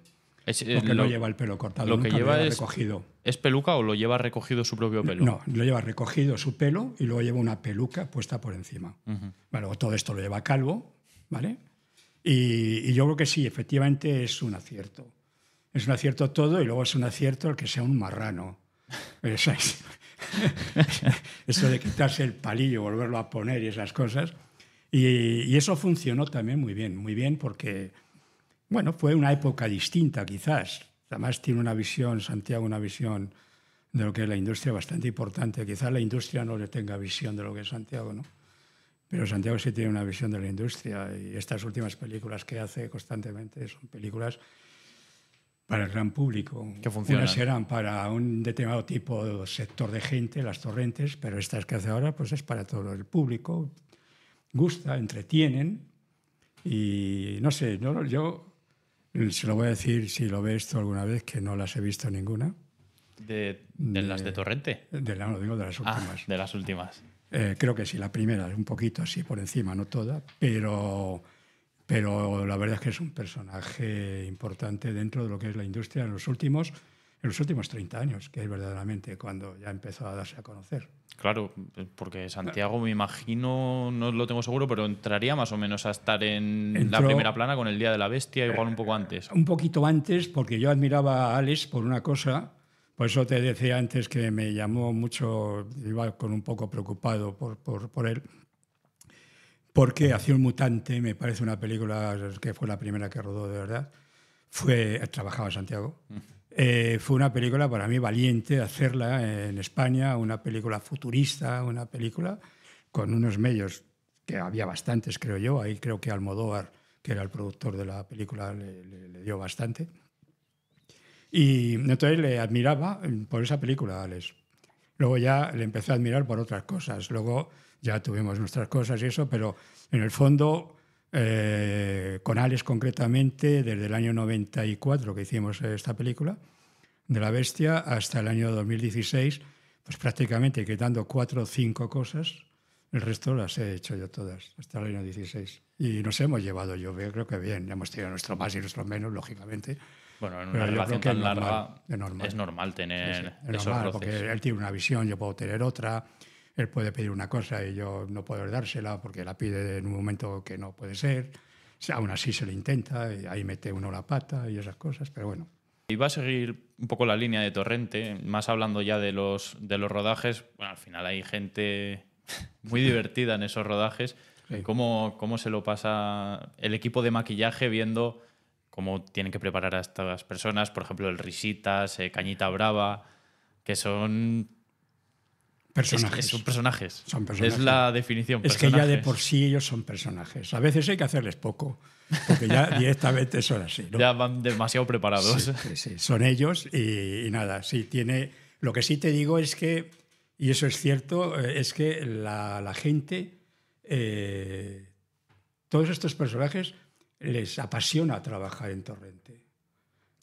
Speaker 2: porque no lleva el pelo cortado,
Speaker 1: lo que lleva
Speaker 2: es recogido.
Speaker 1: ¿Es peluca o lo lleva recogido su propio pelo?
Speaker 2: No, lo lleva recogido su pelo y luego lleva una peluca puesta por encima. Bueno, todo esto lo lleva calvo, ¿vale? Y yo creo que sí, efectivamente es un acierto. Es un acierto todo y luego es un acierto el que sea un marrano. Eso de quitarse el palillo, volverlo a poner y esas cosas. Y eso funcionó también muy bien porque, bueno, fue una época distinta quizás. Además tiene una visión, Santiago, una visión de lo que es la industria bastante importante. Quizás la industria no le tenga visión de lo que es Santiago, ¿no? Pero Santiago sí tiene una visión de la industria y estas últimas películas que hace constantemente son películas para el gran público.
Speaker 1: Que funcionan.
Speaker 2: Unas serán para un determinado tipo de sector de gente, las torrentes, pero estas que hace ahora pues es para todo el público. Gusta, entretienen y no sé, yo se lo voy a decir si lo ves tú alguna vez, que no las he visto ninguna.
Speaker 1: ¿De las de Torrente?
Speaker 2: No digo de las últimas.
Speaker 1: Ah, de las últimas.
Speaker 2: Creo que sí, la primera, un poquito así por encima, no toda, pero la verdad es que es un personaje importante dentro de lo que es la industria en los últimos 30 años, que es verdaderamente cuando ya empezó a darse a conocer.
Speaker 1: Claro, porque Santiago, me imagino, no lo tengo seguro, pero entraría más o menos a estar en la primera plana con el Día de la Bestia, igual un poco antes.
Speaker 2: Un poquito antes, porque yo admiraba a Alex por una cosa, por eso te decía antes que me llamó mucho, iba con un poco preocupado por él, porque Acción Mutante me parece una película que fue la primera que rodó de verdad. Trabajaba Santiago. Fue una película para mí valiente hacerla en España, una película futurista, una película con unos medios que había bastantes, creo yo. Ahí creo que Almodóvar, que era el productor de la película, le dio bastante. Y entonces le admiraba por esa película, Alex. Luego ya le empecé a admirar por otras cosas. Luego ya tuvimos nuestras cosas y eso, pero en el fondo, con Alex concretamente, desde el año 94 que hicimos esta película, de La Bestia, hasta el año 2016, pues prácticamente quitando 4 o 5 cosas, el resto las he hecho yo todas, hasta el año 16. Y nos hemos llevado, yo creo que bien. Hemos tenido nuestro más y nuestro menos, lógicamente.
Speaker 1: Bueno, en una relación tan larga es normal tener
Speaker 2: sí, es
Speaker 1: esos
Speaker 2: normal,
Speaker 1: roces.
Speaker 2: porque él tiene una visión, yo puedo tener otra. Él puede pedir una cosa y yo no puedo dársela porque la pide en un momento que no puede ser. O sea, aún así se le intenta y ahí mete uno la pata y esas cosas, pero bueno.
Speaker 1: Iba a seguir un poco la línea de Torrente, más hablando ya de los rodajes. Bueno, al final hay gente muy divertida en esos rodajes. Sí. ¿Cómo se lo pasa el equipo de maquillaje viendo cómo tienen que preparar a estas personas? Por ejemplo, el Risitas, Cañita Brava, que son...
Speaker 2: Personajes.
Speaker 1: Son personajes.
Speaker 2: Son personajes.
Speaker 1: Es la definición.
Speaker 2: Es que ya de por sí ellos son personajes. A veces hay que hacerles poco, porque ya directamente son así, ¿no?
Speaker 1: Ya van demasiado preparados.
Speaker 2: Sí. Son ellos y nada. Sí, lo que sí te digo es que, y eso es cierto, es que la gente, todos estos personajes les apasiona trabajar en Torrente.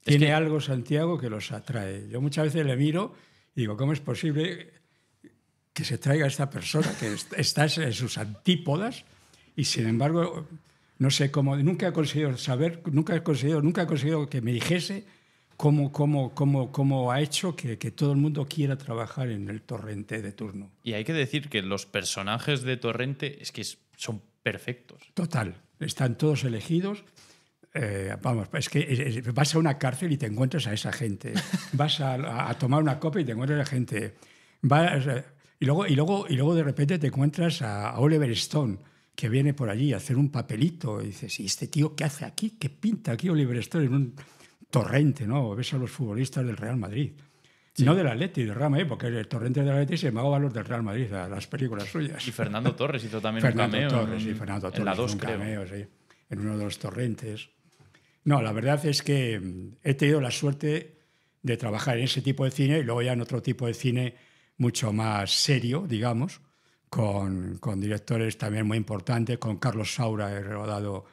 Speaker 2: Tiene algo, Santiago, que los atrae. Yo muchas veces le miro y digo, ¿cómo es posible que se traiga esta persona que está en sus antípodas y sin embargo no sé cómo, nunca he conseguido que me dijese cómo ha hecho que todo el mundo quiera trabajar en el Torrente de turno?
Speaker 1: Y hay que decir que los personajes de Torrente es que son perfectos.
Speaker 2: Total, están todos elegidos. Vamos, es que vas a una cárcel y te encuentras a esa gente. Vas a tomar una copa y te encuentras a esa gente. Y luego de repente te encuentras a Oliver Stone, que viene por allí a hacer un papelito. Y dices, ¿y este tío qué hace aquí? ¿Qué pinta aquí Oliver Stone en un Torrente? ¿No? Ves a los futbolistas del Real Madrid. Sí. No del Atleti, del Real Madrid, porque el Torrente del Atleti se llamaba los del Real Madrid, a las películas suyas.
Speaker 1: Y Fernando Torres hizo también un cameo.
Speaker 2: Fernando Torres
Speaker 1: en la 2,
Speaker 2: un
Speaker 1: creo.
Speaker 2: Cameo, sí, en uno de los Torrentes. No, la verdad es que he tenido la suerte de trabajar en ese tipo de cine y luego ya en otro tipo de cine mucho más serio, digamos, con directores también muy importantes. Con Carlos Saura he rodado,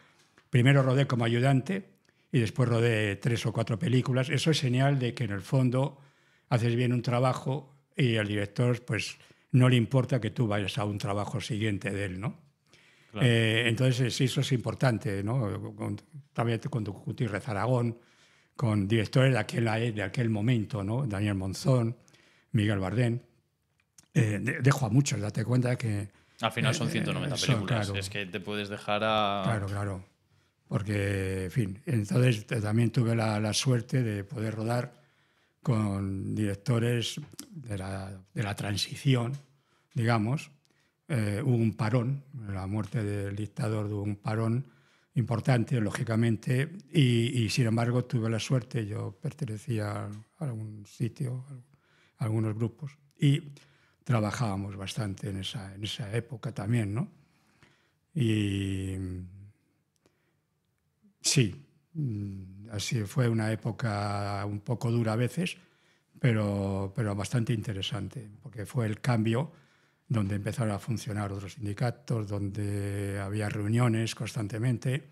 Speaker 2: primero rodé como ayudante y después rodé 3 o 4 películas. Eso es señal de que en el fondo haces bien un trabajo y al director pues no le importa que tú vayas a un trabajo siguiente de él, ¿no? Claro. Entonces eso es importante, ¿no? También con Gutiérrez Aragón, con directores de aquel momento, ¿no? Daniel Monzón, Miguel Bardén. Dejo a muchos, date cuenta que...
Speaker 1: Al final son 190 películas, claro. Es que te puedes dejar a...
Speaker 2: Claro. Porque, en fin, entonces también tuve la suerte de poder rodar con directores de la transición, digamos. Hubo un parón, la muerte del dictador, hubo un parón importante, lógicamente, y sin embargo tuve la suerte, yo pertenecía a algún sitio, a algunos grupos, y trabajábamos bastante en esa época también, ¿no? Y sí, Así fue una época un poco dura a veces, pero bastante interesante, porque fue el cambio donde empezaron a funcionar otros sindicatos, donde había reuniones constantemente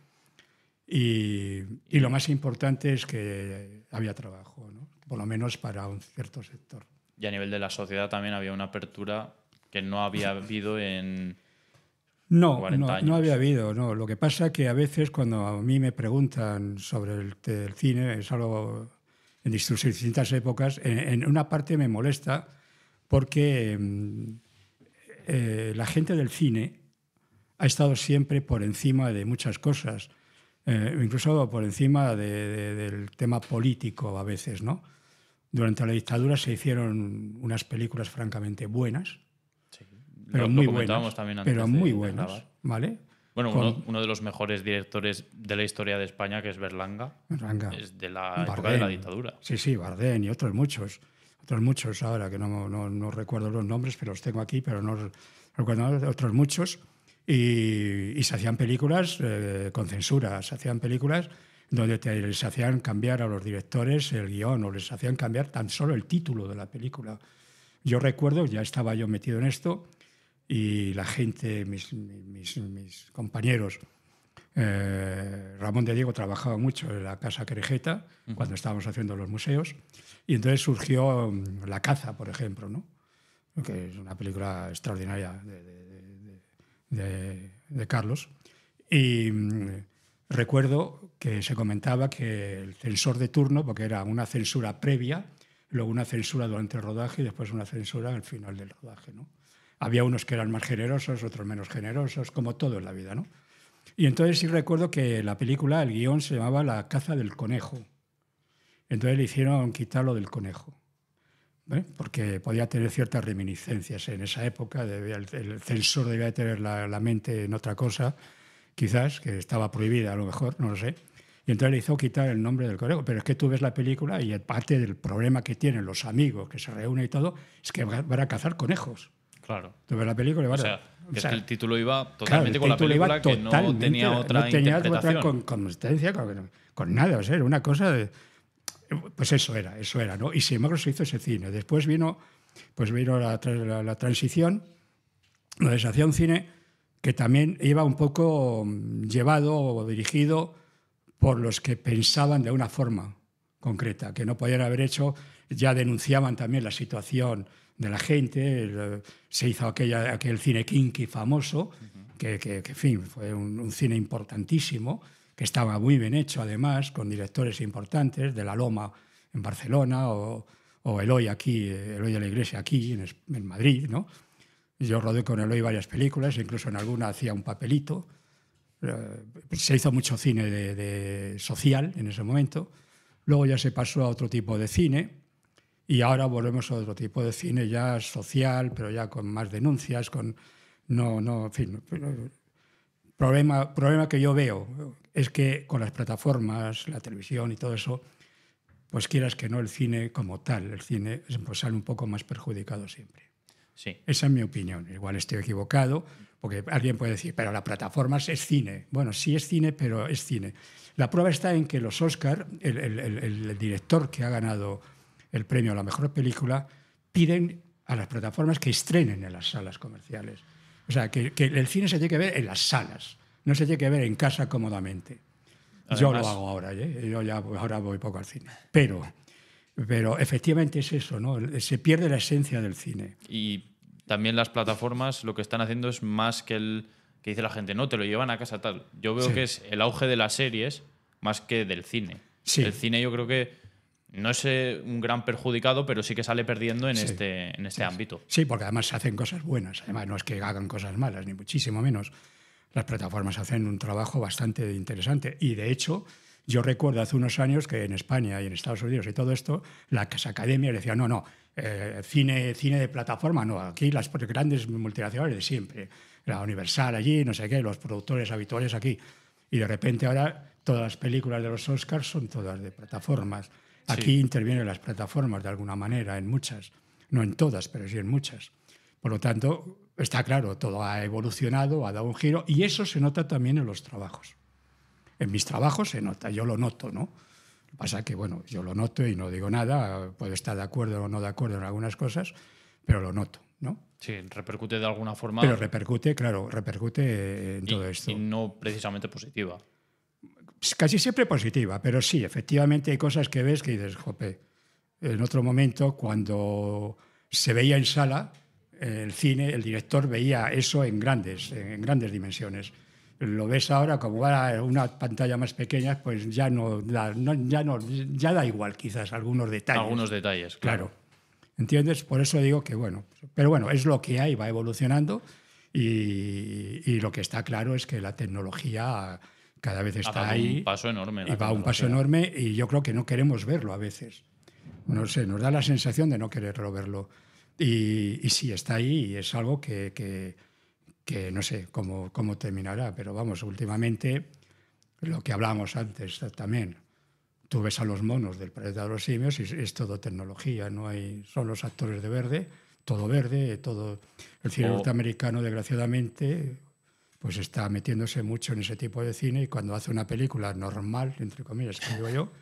Speaker 2: y lo más importante es que había trabajo, ¿no? Por lo menos para un cierto sector.
Speaker 1: Y a nivel de la sociedad también había una apertura que no había habido en 40 años.
Speaker 2: No había habido, no. Lo que pasa es que a veces cuando a mí me preguntan sobre el cine, es algo en sus distintas épocas, en una parte me molesta porque la gente del cine ha estado siempre por encima de muchas cosas, incluso por encima del tema político a veces, ¿no? Durante la dictadura se hicieron unas películas francamente buenas,
Speaker 1: Sí,
Speaker 2: pero
Speaker 1: lo
Speaker 2: muy
Speaker 1: comentábamos
Speaker 2: buenas,
Speaker 1: también antes
Speaker 2: pero muy
Speaker 1: de
Speaker 2: buenas,
Speaker 1: grabar.
Speaker 2: ¿vale?
Speaker 1: Bueno, uno de los mejores directores de la historia de España, que es Berlanga,
Speaker 2: Ranga,
Speaker 1: es de la época
Speaker 2: Bardem,
Speaker 1: de la dictadura.
Speaker 2: Sí, Bardem y otros muchos ahora que no recuerdo los nombres, pero los tengo aquí, pero no recuerdo otros muchos. Y se hacían películas con censura, se hacían películas donde les hacían cambiar a los directores el guión o les hacían cambiar tan solo el título de la película. Yo recuerdo, ya estaba yo metido en esto y la gente, mis compañeros, Ramón de Diego trabajaba mucho en la Casa Querejeta cuando estábamos haciendo los museos y entonces surgió La caza, por ejemplo, ¿no? Que es una película extraordinaria de Carlos. Y recuerdo que se comentaba que el censor de turno, porque era una censura previa, luego una censura durante el rodaje y después una censura al final del rodaje, ¿no? Había unos que eran más generosos, otros menos generosos, como todo en la vida, ¿no? Y entonces sí recuerdo que la película, el guión se llamaba La caza del conejo. Entonces le hicieron quitarlo del conejo, ¿eh? Porque podía tener ciertas reminiscencias en esa época. El censor debía tener la mente en otra cosa, quizás, que estaba prohibida a lo mejor, no lo sé. Y entonces le hizo quitar el nombre del conejo. Pero es que tú ves la película y parte del problema que tienen los amigos que se reúnen y todo es que van a cazar conejos.
Speaker 1: Claro.
Speaker 2: Tú ves la película y
Speaker 1: O sea, que es que el título iba totalmente con la película, que no tenía otra interpretación.
Speaker 2: Con consistencia, con nada. O sea, era una cosa de... Pues eso era, ¿no? Y sin embargo se hizo ese cine. Después vino la transición, donde se hacía un cine que también iba un poco llevado o dirigido por los que pensaban de una forma concreta, que no podían haber hecho, ya denunciaban también la situación de la gente, se hizo aquel cine kinky famoso, que en fin, fue un cine importantísimo, que estaba muy bien hecho además, con directores importantes, de La Loma en Barcelona o Eloy aquí, Eloy de la Iglesia aquí en Madrid, ¿no? Yo rodé con Eloy varias películas, incluso en alguna hacía un papelito. Se hizo mucho cine de social en ese momento. Luego ya se pasó a otro tipo de cine y ahora volvemos a otro tipo de cine ya social, pero ya con más denuncias, en fin. Problema que yo veo es que con las plataformas, la televisión y todo eso, pues quieras que no, el cine como tal, el cine pues sale un poco más perjudicado siempre.
Speaker 1: Sí.
Speaker 2: Esa es mi opinión. Igual estoy equivocado, porque alguien puede decir, pero la plataforma es cine. Bueno, sí es cine, pero es cine. La prueba está en que los Oscar, el director que ha ganado el premio a la mejor película, piden a las plataformas que estrenen en las salas comerciales. O sea, que el cine se tiene que ver en las salas, no se tiene que ver en casa cómodamente. Además, yo lo hago ahora, ¿eh? Yo ya ahora voy poco al cine. Pero efectivamente es eso, ¿no? Se pierde la esencia del cine.
Speaker 1: Y también las plataformas lo que están haciendo es más que que dice la gente, no, te lo llevan a casa tal. Yo veo que es el auge de las series más que del cine. Sí. El cine yo creo que no es un gran perjudicado, pero sí que sale perdiendo en este ámbito.
Speaker 2: Sí, porque además se hacen cosas buenas. Además, no es que hagan cosas malas, ni muchísimo menos. Las plataformas hacen un trabajo bastante interesante. Y, de hecho, yo recuerdo hace unos años que en España y en Estados Unidos y todo esto, las academias decían, no, cine de plataforma, no. Aquí las grandes multinacionales de siempre. La Universal allí, no sé qué, los productores habituales aquí. Y, de repente, ahora todas las películas de los Oscars son todas de plataformas. Aquí intervienen las plataformas de alguna manera, en muchas. No en todas, pero sí en muchas. Por lo tanto, está claro, todo ha evolucionado, ha dado un giro y eso se nota también en los trabajos. En mis trabajos se nota, yo lo noto, ¿no? Lo que pasa es que, bueno, yo lo noto y no digo nada, puedo estar de acuerdo o no de acuerdo en algunas cosas, pero lo noto, ¿no?
Speaker 1: Sí, repercute de alguna forma.
Speaker 2: Pero repercute, claro, repercute en todo esto.
Speaker 1: Y no precisamente positiva.
Speaker 2: Casi siempre positiva, pero sí, efectivamente hay cosas que ves que dices, jope, en otro momento cuando se veía en sala, el cine, el director veía eso en grandes dimensiones. Lo ves ahora como va a una pantalla más pequeña, pues ya ya da igual quizás algunos detalles.
Speaker 1: Algunos detalles,
Speaker 2: claro. ¿Entiendes? Por eso digo que bueno, pero bueno, es lo que hay, va evolucionando y lo que está claro es que la tecnología cada vez está ahí.
Speaker 1: Un paso enorme.
Speaker 2: Y va a un paso enorme y yo creo que no queremos verlo a veces. No sé, nos da la sensación de no quererlo verlo. Y sí, está ahí y es algo que no sé cómo terminará, pero vamos, últimamente, lo que hablábamos antes también, tú ves a los monos del planeta de los simios y es todo tecnología, no hay, son los actores de verde, todo. El cine norteamericano, desgraciadamente, pues está metiéndose mucho en ese tipo de cine y cuando hace una película normal, entre comillas, que digo yo,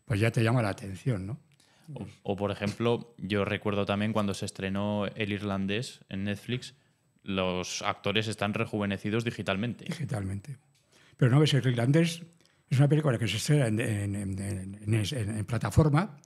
Speaker 2: pues ya te llama la atención, ¿no?
Speaker 1: O, por ejemplo, yo recuerdo también cuando se estrenó El Irlandés en Netflix, los actores están rejuvenecidos digitalmente.
Speaker 2: Digitalmente. Pero no ves, El Irlandés es una película que se estrena en plataforma.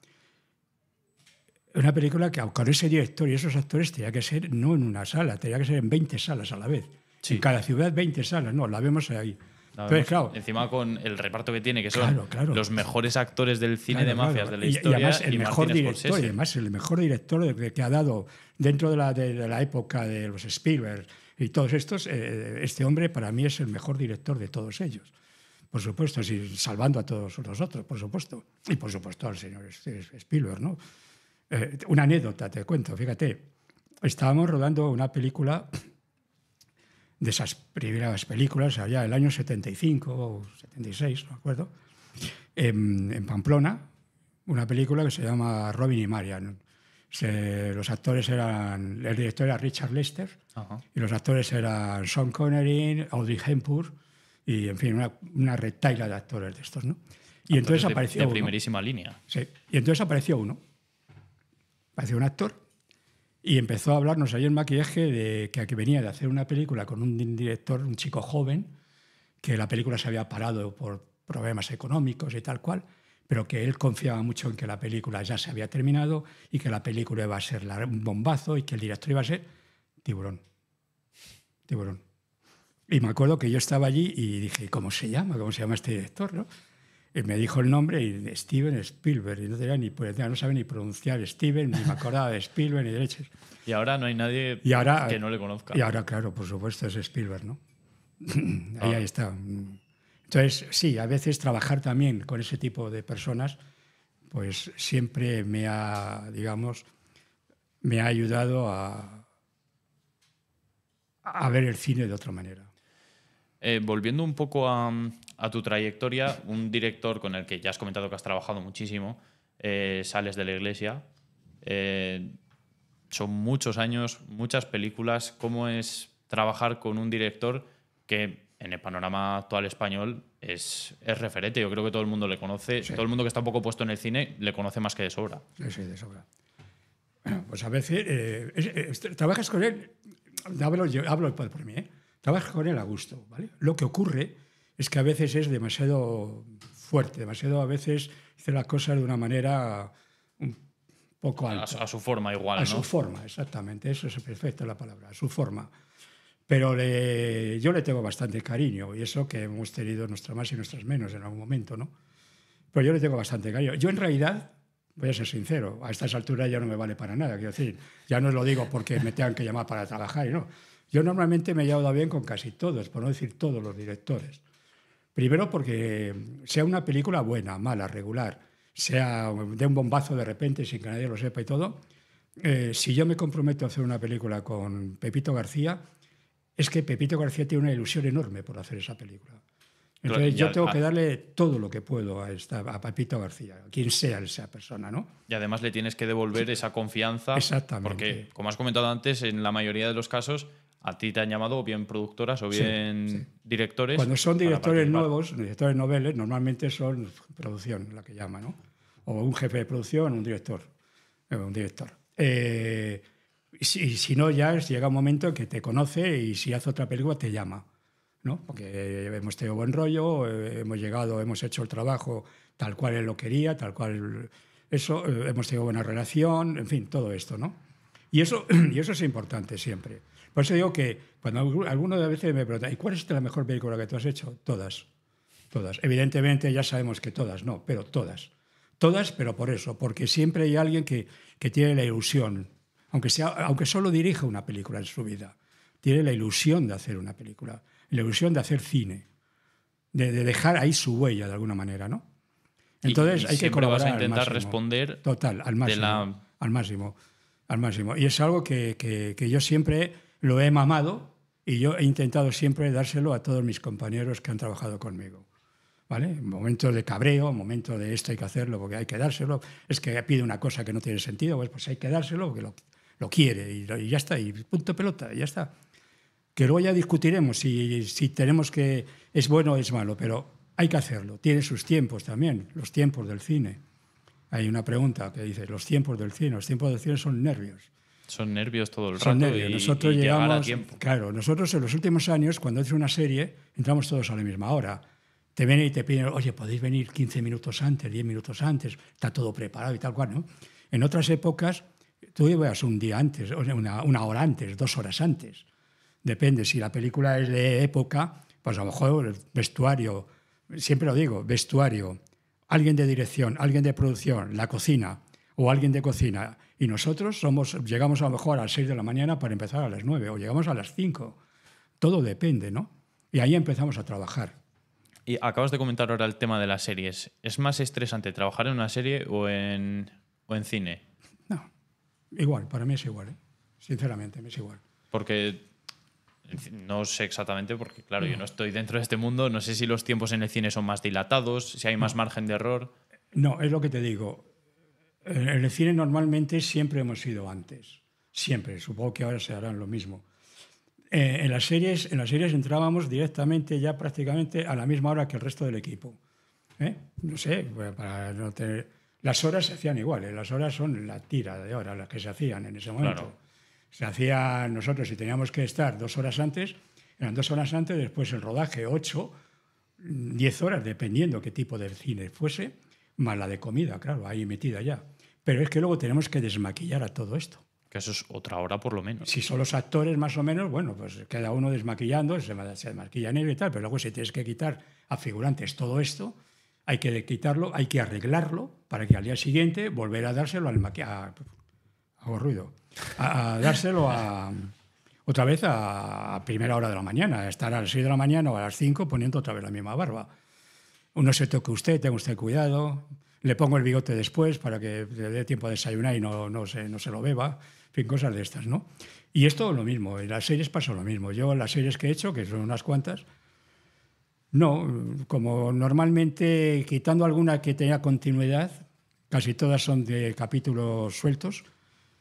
Speaker 2: Una película que con ese director y esos actores tenía que ser no en una sala, tenía que ser en 20 salas a la vez. Sí. En cada ciudad 20 salas, no, la vemos ahí. Entonces, claro,
Speaker 1: encima con el reparto que tiene, que son los mejores actores del cine de mafias de la historia.
Speaker 2: Y además el mejor director, y además el mejor director que ha dado dentro de la época de los Spielberg y todos estos, este hombre para mí es el mejor director de todos ellos. Por supuesto, salvando a todos los otros, por supuesto. Y por supuesto al señor Spielberg, ¿no? Una anécdota, te cuento, fíjate. Estábamos rodando una película de esas primeras películas, allá el año 75 o 76, no me acuerdo, en Pamplona, una película que se llama Robin y Marian. Los actores eran, el director era Richard Lester, y los actores eran Sean Connery, Audrey Hepburn, y en fin, una retahíla de actores de estos, ¿no? Y entonces apareció
Speaker 1: de primerísima línea.
Speaker 2: Sí, y entonces apareció uno. Apareció un actor y empezó a hablarnos ahí en maquillaje de que venía de hacer una película con un director, un chico joven, que la película se había parado por problemas económicos y tal cual, pero que él confiaba mucho en que la película ya se había terminado y que la película iba a ser un bombazo y que el director iba a ser Tiburón. Y me acuerdo que yo estaba allí y dije, ¿cómo se llama? ¿Cómo se llama este director? ¿No? Y me dijo el nombre y Steven Spielberg, y no sabe ni pronunciar Steven, ni me acordaba de Spielberg ni de leches.
Speaker 1: Y ahora no hay nadie que no le conozca.
Speaker 2: Y ahora, claro, por supuesto, es Spielberg, ¿no? Ahí está. Entonces, sí, a veces trabajar también con ese tipo de personas, pues siempre me ha ayudado a ver el cine de otra manera.
Speaker 1: Volviendo un poco a tu trayectoria, un director con el que ya has comentado que has trabajado muchísimo, Sales de la Iglesia. Son muchos años, muchas películas. ¿Cómo es trabajar con un director que en el panorama actual español es referente? Yo creo que todo el mundo le conoce. Sí. Todo el mundo que está un poco puesto en el cine le conoce más que de sobra.
Speaker 2: Sí, de sobra. Bueno, pues a veces trabajas con él, hablo por mí, trabajas con él a gusto, ¿vale? Lo que ocurre es que a veces es demasiado fuerte, demasiado a veces dice las cosas de una manera un poco alta.
Speaker 1: A su forma igual, ¿no?
Speaker 2: A su forma, exactamente, eso es perfecta la palabra, a su forma. Pero yo le tengo bastante cariño y eso que hemos tenido nuestras más y nuestras menos en algún momento, ¿no? Pero yo le tengo bastante cariño. Yo en realidad, voy a ser sincero, a estas alturas ya no me vale para nada, quiero decir, ya no os lo digo porque me tengan que llamar para trabajar, ¿no? Yo normalmente me he llevado bien con casi todos, por no decir todos los directores. Primero porque sea una película buena, mala, regular, sea de un bombazo de repente sin que nadie lo sepa y todo, si yo me comprometo a hacer una película con Pepito García, es que Pepito García tiene una ilusión enorme por hacer esa película. Entonces yo tengo que darle todo lo que puedo a Pepito García, a quien sea esa persona, ¿no?
Speaker 1: Y además le tienes que devolver esa confianza.
Speaker 2: Exactamente.
Speaker 1: Porque, como has comentado antes, en la mayoría de los casos a ti te han llamado o bien productoras o bien
Speaker 2: Sí.
Speaker 1: directores.
Speaker 2: Cuando son directores
Speaker 1: participar.
Speaker 2: nuevos, directores noveles, normalmente son producción, la que llama, ¿no? O un jefe de producción, un director. Un director. Si no, ya llega un momento que te conoce y si hace otra película te llama, ¿no? Porque hemos tenido buen rollo, hemos hecho el trabajo tal cual él lo quería, tal cual eso, hemos tenido buena relación, en fin, todo esto, ¿no? Y eso es importante siempre. Por eso digo que cuando alguno de veces me pregunta, ¿y cuál es la mejor película que tú has hecho? Todas. Todas. Evidentemente ya sabemos que todas, no, pero todas. Todas, pero por eso, porque siempre hay alguien que tiene la ilusión, aunque solo dirija una película en su vida, tiene la ilusión de hacer una película, la ilusión de hacer cine, de dejar ahí su huella de alguna manera, ¿no? Entonces
Speaker 1: y
Speaker 2: hay que
Speaker 1: siempre vas
Speaker 2: colaborar
Speaker 1: a intentar
Speaker 2: al máximo.
Speaker 1: responder
Speaker 2: Total, al máximo, al máximo, al máximo. Y es algo que yo siempre lo he mamado y yo he intentado siempre dárselo a todos mis compañeros que han trabajado conmigo. ¿Vale? Momentos de cabreo, momentos de esto hay que hacerlo porque hay que dárselo. Es que pide una cosa que no tiene sentido, pues hay que dárselo porque lo quiere y ya está, y punto pelota, y ya está. Que luego ya discutiremos si tenemos que es bueno o es malo, pero hay que hacerlo. Tiene sus tiempos también, los tiempos del cine. Hay una pregunta que dice, los tiempos del cine. Los tiempos del cine son nervios.
Speaker 1: Son nervios todo el
Speaker 2: Son
Speaker 1: rato
Speaker 2: nervios.
Speaker 1: y
Speaker 2: Nosotros
Speaker 1: llegar a
Speaker 2: llegamos,
Speaker 1: tiempo.
Speaker 2: claro, nosotros en los últimos años, cuando haces una serie, entramos todos a la misma hora. Te vienen y te piden, oye, podéis venir 15 minutos antes, 10 minutos antes, está todo preparado y tal cual, ¿no? En otras épocas, tú ibas un día antes, una hora antes, 2 horas antes. Depende, si la película es de época, pues a lo mejor el vestuario, siempre lo digo, vestuario, alguien de dirección, alguien de producción, la cocina o alguien de cocina. Y nosotros llegamos a lo mejor a las 6 de la mañana para empezar a las 9 o llegamos a las 5. Todo depende, ¿no? Y ahí empezamos a trabajar.
Speaker 1: Y acabas de comentar ahora el tema de las series. ¿Es más estresante trabajar en una serie o en cine?
Speaker 2: No, igual, para mí es igual, ¿eh? Sinceramente, me es igual.
Speaker 1: Porque no sé exactamente, porque claro, yo no estoy dentro de este mundo, no sé si los tiempos en el cine son más dilatados, si hay más margen de error.
Speaker 2: No, es lo que te digo. En el cine normalmente siempre hemos ido antes, siempre. Supongo que ahora se harán lo mismo. En las series entrábamos directamente ya prácticamente a la misma hora que el resto del equipo. No sé, para no tener... Las horas se hacían iguales, las horas son la tira de horas las que se hacían en ese momento.
Speaker 1: Claro.
Speaker 2: Se hacía nosotros, si teníamos que estar 2 horas antes, eran 2 horas antes, después el rodaje 8, 10 horas, dependiendo qué tipo de cine fuese, más la de comida, claro, ahí metida ya. Pero es que luego tenemos que desmaquillar a todo esto.
Speaker 1: Que eso es otra hora por lo menos.
Speaker 2: Si son los actores más o menos, bueno, pues cada uno desmaquillando, se desmaquillan ellos y tal, pero luego si tienes que quitar a figurantes todo esto, hay que quitarlo, hay que arreglarlo para que al día siguiente volver a dárselo al hago ruido, a dárselo otra vez a primera hora de la mañana, estar a las 6 de la mañana o a las 5 poniendo otra vez la misma barba. Uno se toque usted, tenga usted cuidado, le pongo el bigote después para que le dé tiempo a desayunar y no se lo beba. En fin, cosas de estas, ¿no? Y esto lo mismo, en las series pasa lo mismo. Yo en las series que he hecho, que son unas cuantas, no, como normalmente, quitando alguna que tenga continuidad, casi todas son de capítulos sueltos,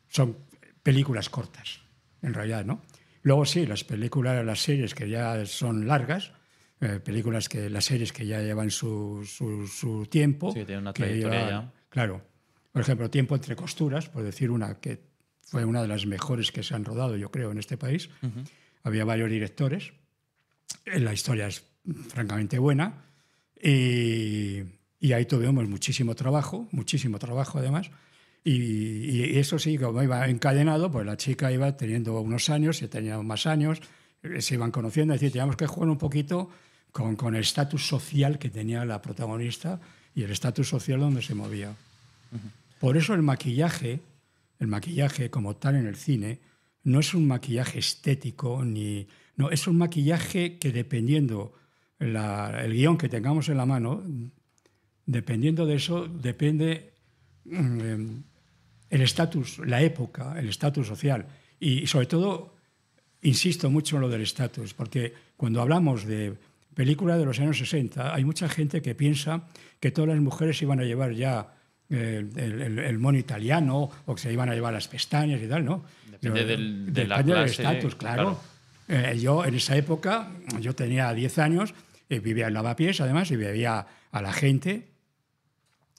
Speaker 2: son películas cortas, en realidad, ¿no? Luego sí, las series que ya son largas, las series que ya llevan su tiempo.
Speaker 1: Sí, tiene una trayectoria ya.
Speaker 2: Claro. Por ejemplo, Tiempo entre costuras, por decir una que fue una de las mejores que se han rodado, yo creo, en este país. Uh-huh. Había varios directores. La historia es francamente buena. Y ahí tuvimos muchísimo trabajo además. Y eso sí, como iba encadenado, pues la chica iba teniendo unos años, y tenía más años, se iban conociendo, es decir, teníamos que jugar un poquito con el estatus social que tenía la protagonista y el estatus social donde se movía. Uh-huh. Por eso el maquillaje como tal en el cine no es un maquillaje estético, no, es un maquillaje que dependiendo el guión que tengamos en la mano, dependiendo de eso, depende el estatus, la época, el estatus social. Y sobre todo, insisto mucho en lo del estatus, porque cuando hablamos de películas de los años 60, hay mucha gente que piensa que todas las mujeres iban a llevar ya el mono italiano o que se iban a llevar las pestañas y tal, ¿no?
Speaker 1: Depende de la clase.
Speaker 2: Del estatus, claro. Yo en esa época, yo tenía 10 años, vivía en Lavapiés además y veía a la gente,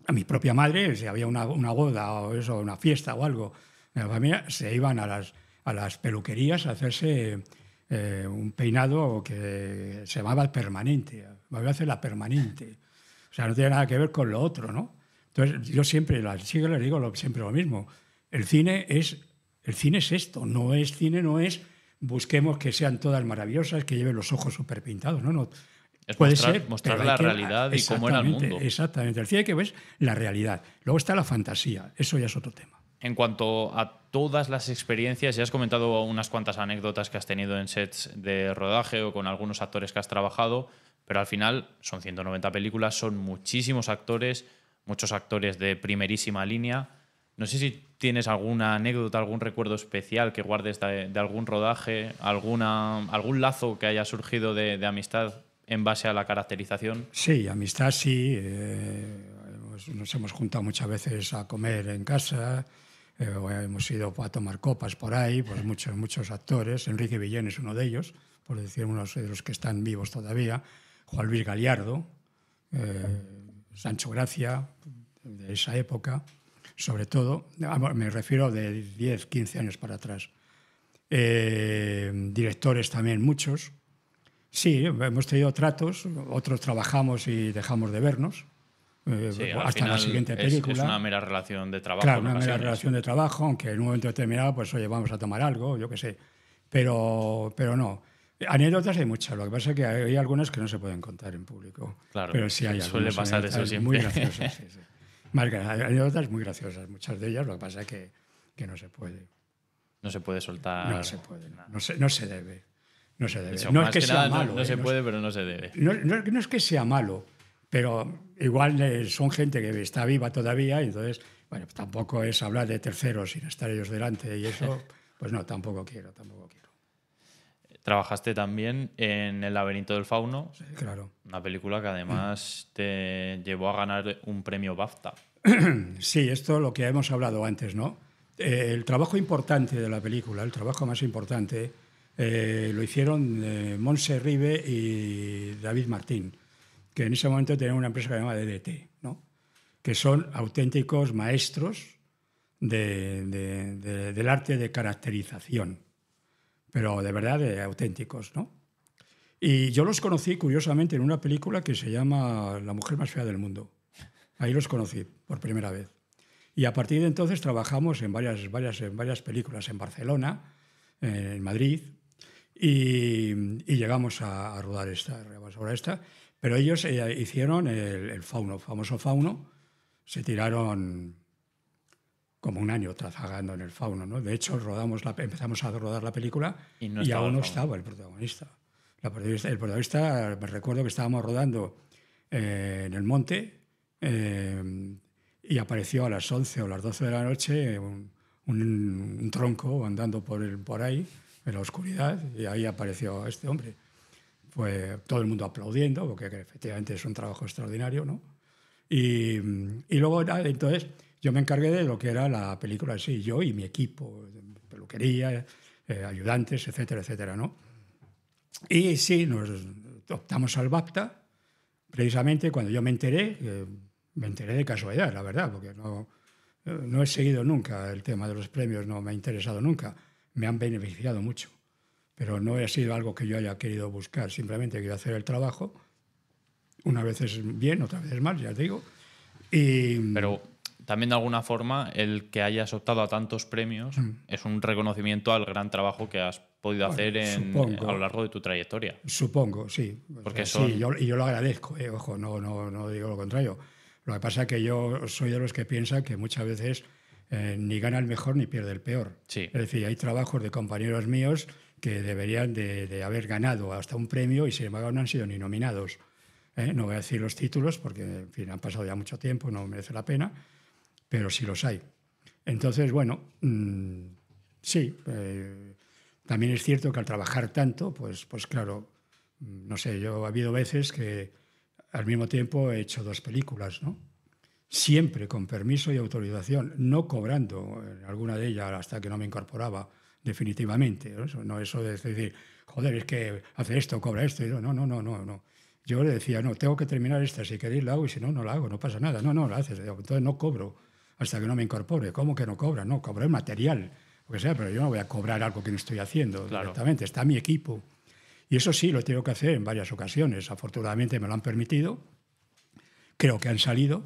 Speaker 2: a mi propia madre, si había una boda o eso, una fiesta o algo, en la familia, se iban a las peluquerías a hacerse un peinado que se llamaba permanente. Me voy a hacer la permanente. O sea, no tiene nada que ver con lo otro, ¿no? Entonces, yo siempre, a las chicas les digo siempre lo mismo. El cine es esto, no es cine, no es busquemos que sean todas maravillosas, que lleven los ojos súper pintados, ¿no? No,
Speaker 1: Es
Speaker 2: puede
Speaker 1: mostrar,
Speaker 2: ser,
Speaker 1: mostrar
Speaker 2: pero hay
Speaker 1: la
Speaker 2: que,
Speaker 1: realidad y cómo era el mundo.
Speaker 2: exactamente. El cine que ves la realidad. Luego está la fantasía, eso ya es otro tema.
Speaker 1: En cuanto a todas las experiencias, ya has comentado unas cuantas anécdotas que has tenido en sets de rodaje o con algunos actores que has trabajado, pero al final son 190 películas, son muchísimos actores, muchos actores de primerísima línea. No sé si tienes alguna anécdota, algún recuerdo especial que guardes de algún rodaje, algún lazo que haya surgido de amistad en base a la caracterización.
Speaker 2: Sí, amistad sí. Nos hemos juntado muchas veces a comer en casa, o hemos ido a tomar copas por ahí, pues muchos actores. Enrique Villén es uno de ellos, por decir unos de los que están vivos todavía. Juan Luis Galiardo, Sancho Gracia, de esa época, sobre todo. Me refiero de 10, 15 años para atrás. Directores también muchos. Sí, hemos tenido tratos, otros trabajamos y dejamos de vernos.
Speaker 1: Sí,
Speaker 2: hasta la siguiente película.
Speaker 1: Es una mera relación de trabajo.
Speaker 2: Claro, una mera relación de trabajo, aunque en un momento determinado, pues oye, vamos a tomar algo, yo qué sé. Pero no. Anécdotas hay muchas, lo que pasa es que hay algunas que no se pueden contar en público.
Speaker 1: Claro,
Speaker 2: pero sí hay
Speaker 1: suele pasar eso siempre.
Speaker 2: Muy graciosas, sí, sí. Hay anécdotas muy graciosas, muchas de ellas, lo que pasa es que no se puede.
Speaker 1: No se puede soltar.
Speaker 2: No se puede, no se debe. No se debe.
Speaker 1: Eso,
Speaker 2: No
Speaker 1: más
Speaker 2: es que sea
Speaker 1: nada,
Speaker 2: malo.
Speaker 1: no se puede, pero no se debe.
Speaker 2: No es que sea malo, pero igual son gente que está viva todavía y entonces, bueno, pues tampoco es hablar de terceros sin estar ellos delante y eso, pues no, tampoco quiero.
Speaker 1: Trabajaste también en El laberinto del fauno,
Speaker 2: Sí, claro.
Speaker 1: una película que además te llevó a ganar un premio BAFTA.
Speaker 2: Sí, esto lo que hemos hablado antes, ¿no? El trabajo importante de la película, el trabajo más importante, lo hicieron Montse Ribe y David Martín, que en ese momento tenían una empresa que se llama DDT, ¿no? Que son auténticos maestros del arte de caracterización, pero de verdad auténticos, ¿no? Y yo los conocí, curiosamente, en una película que se llama La mujer más fea del mundo. Ahí los conocí por primera vez. Y a partir de entonces trabajamos en varias películas en Barcelona, en Madrid, y llegamos a rodar esta. Pero ellos hicieron el fauno, famoso fauno. Se tiraron como un año trabajando en el fauno, ¿no? De hecho, empezamos a rodar la película y aún no estaba el protagonista. El protagonista, me recuerdo que estábamos rodando en el monte y apareció a las 11 o las 12 de la noche un tronco andando por ahí en la oscuridad y ahí apareció este hombre. Fue todo el mundo aplaudiendo porque efectivamente es un trabajo extraordinario, ¿no? Y luego, entonces, yo me encargué de lo que era la película en sí, yo y mi equipo, peluquería, ayudantes, etcétera, etcétera, ¿no? Y sí, nos optamos al BAFTA, precisamente cuando yo me enteré de casualidad, la verdad, porque no he seguido nunca el tema de los premios, no me ha interesado nunca, me han beneficiado mucho, pero no ha sido algo que yo haya querido buscar, simplemente quiero hacer el trabajo, unas veces bien, otras veces mal, ya os digo.
Speaker 1: Pero también de alguna forma el que hayas optado a tantos premios es un reconocimiento al gran trabajo que has podido hacer a lo largo de tu trayectoria.
Speaker 2: Supongo, sí.
Speaker 1: Porque
Speaker 2: sí, yo lo agradezco, ojo, no digo lo contrario. Lo que pasa es que yo soy de los que piensan que muchas veces ni gana el mejor ni pierde el peor.
Speaker 1: Sí.
Speaker 2: Es decir, hay trabajos de compañeros míos que deberían de haber ganado hasta un premio y sin embargo no han sido ni nominados. No voy a decir los títulos porque, en fin, han pasado ya mucho tiempo, no merece la pena, pero sí los hay. Entonces, bueno, sí, también es cierto que al trabajar tanto, pues claro, no sé, yo ha habido veces que al mismo tiempo he hecho 2 películas, ¿no? Siempre con permiso y autorización, no cobrando en alguna de ellas hasta que no me incorporaba definitivamente. ¿No? No eso de decir, joder, es que hace esto, cobra esto. Y no. Yo le decía, no, tengo que terminar esta, si queréis la hago y si no, no la hago, no pasa nada. No, la haces. Digo, entonces no cobro hasta que no me incorpore. ¿Cómo que no cobra? No, cobré el material, lo que sea, pero yo no voy a cobrar algo que no estoy haciendo directamente. Está mi equipo. Y eso sí, lo tengo que hacer en varias ocasiones. Afortunadamente me lo han permitido. Creo que han salido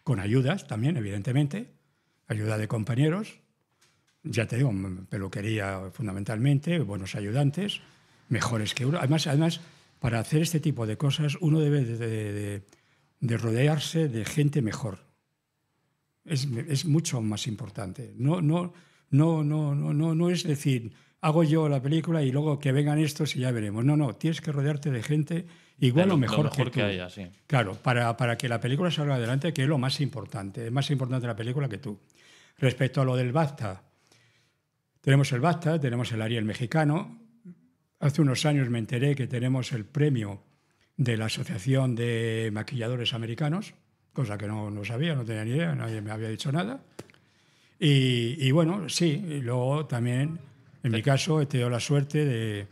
Speaker 2: con ayudas también, evidentemente, ayuda de compañeros. Ya te digo, peluquería fundamentalmente, buenos ayudantes, mejores que uno. Además, para hacer este tipo de cosas uno debe de rodearse de gente mejor. Es mucho más importante. No es decir, hago yo la película y luego que vengan estos y ya veremos. No, tienes que rodearte de gente igual o mejor que tú.
Speaker 1: Que haya, sí.
Speaker 2: Claro, para que la película salga adelante, que es lo más importante. Es más importante la película que tú. Respecto a lo del BAFTA, tenemos el BAFTA, tenemos el Ariel mexicano. Hace unos años me enteré que tenemos el premio de la Asociación de Maquilladores Americanos, cosa que no sabía, no tenía ni idea, nadie me había dicho nada. Y bueno, sí, y luego también, en mi caso, he tenido la suerte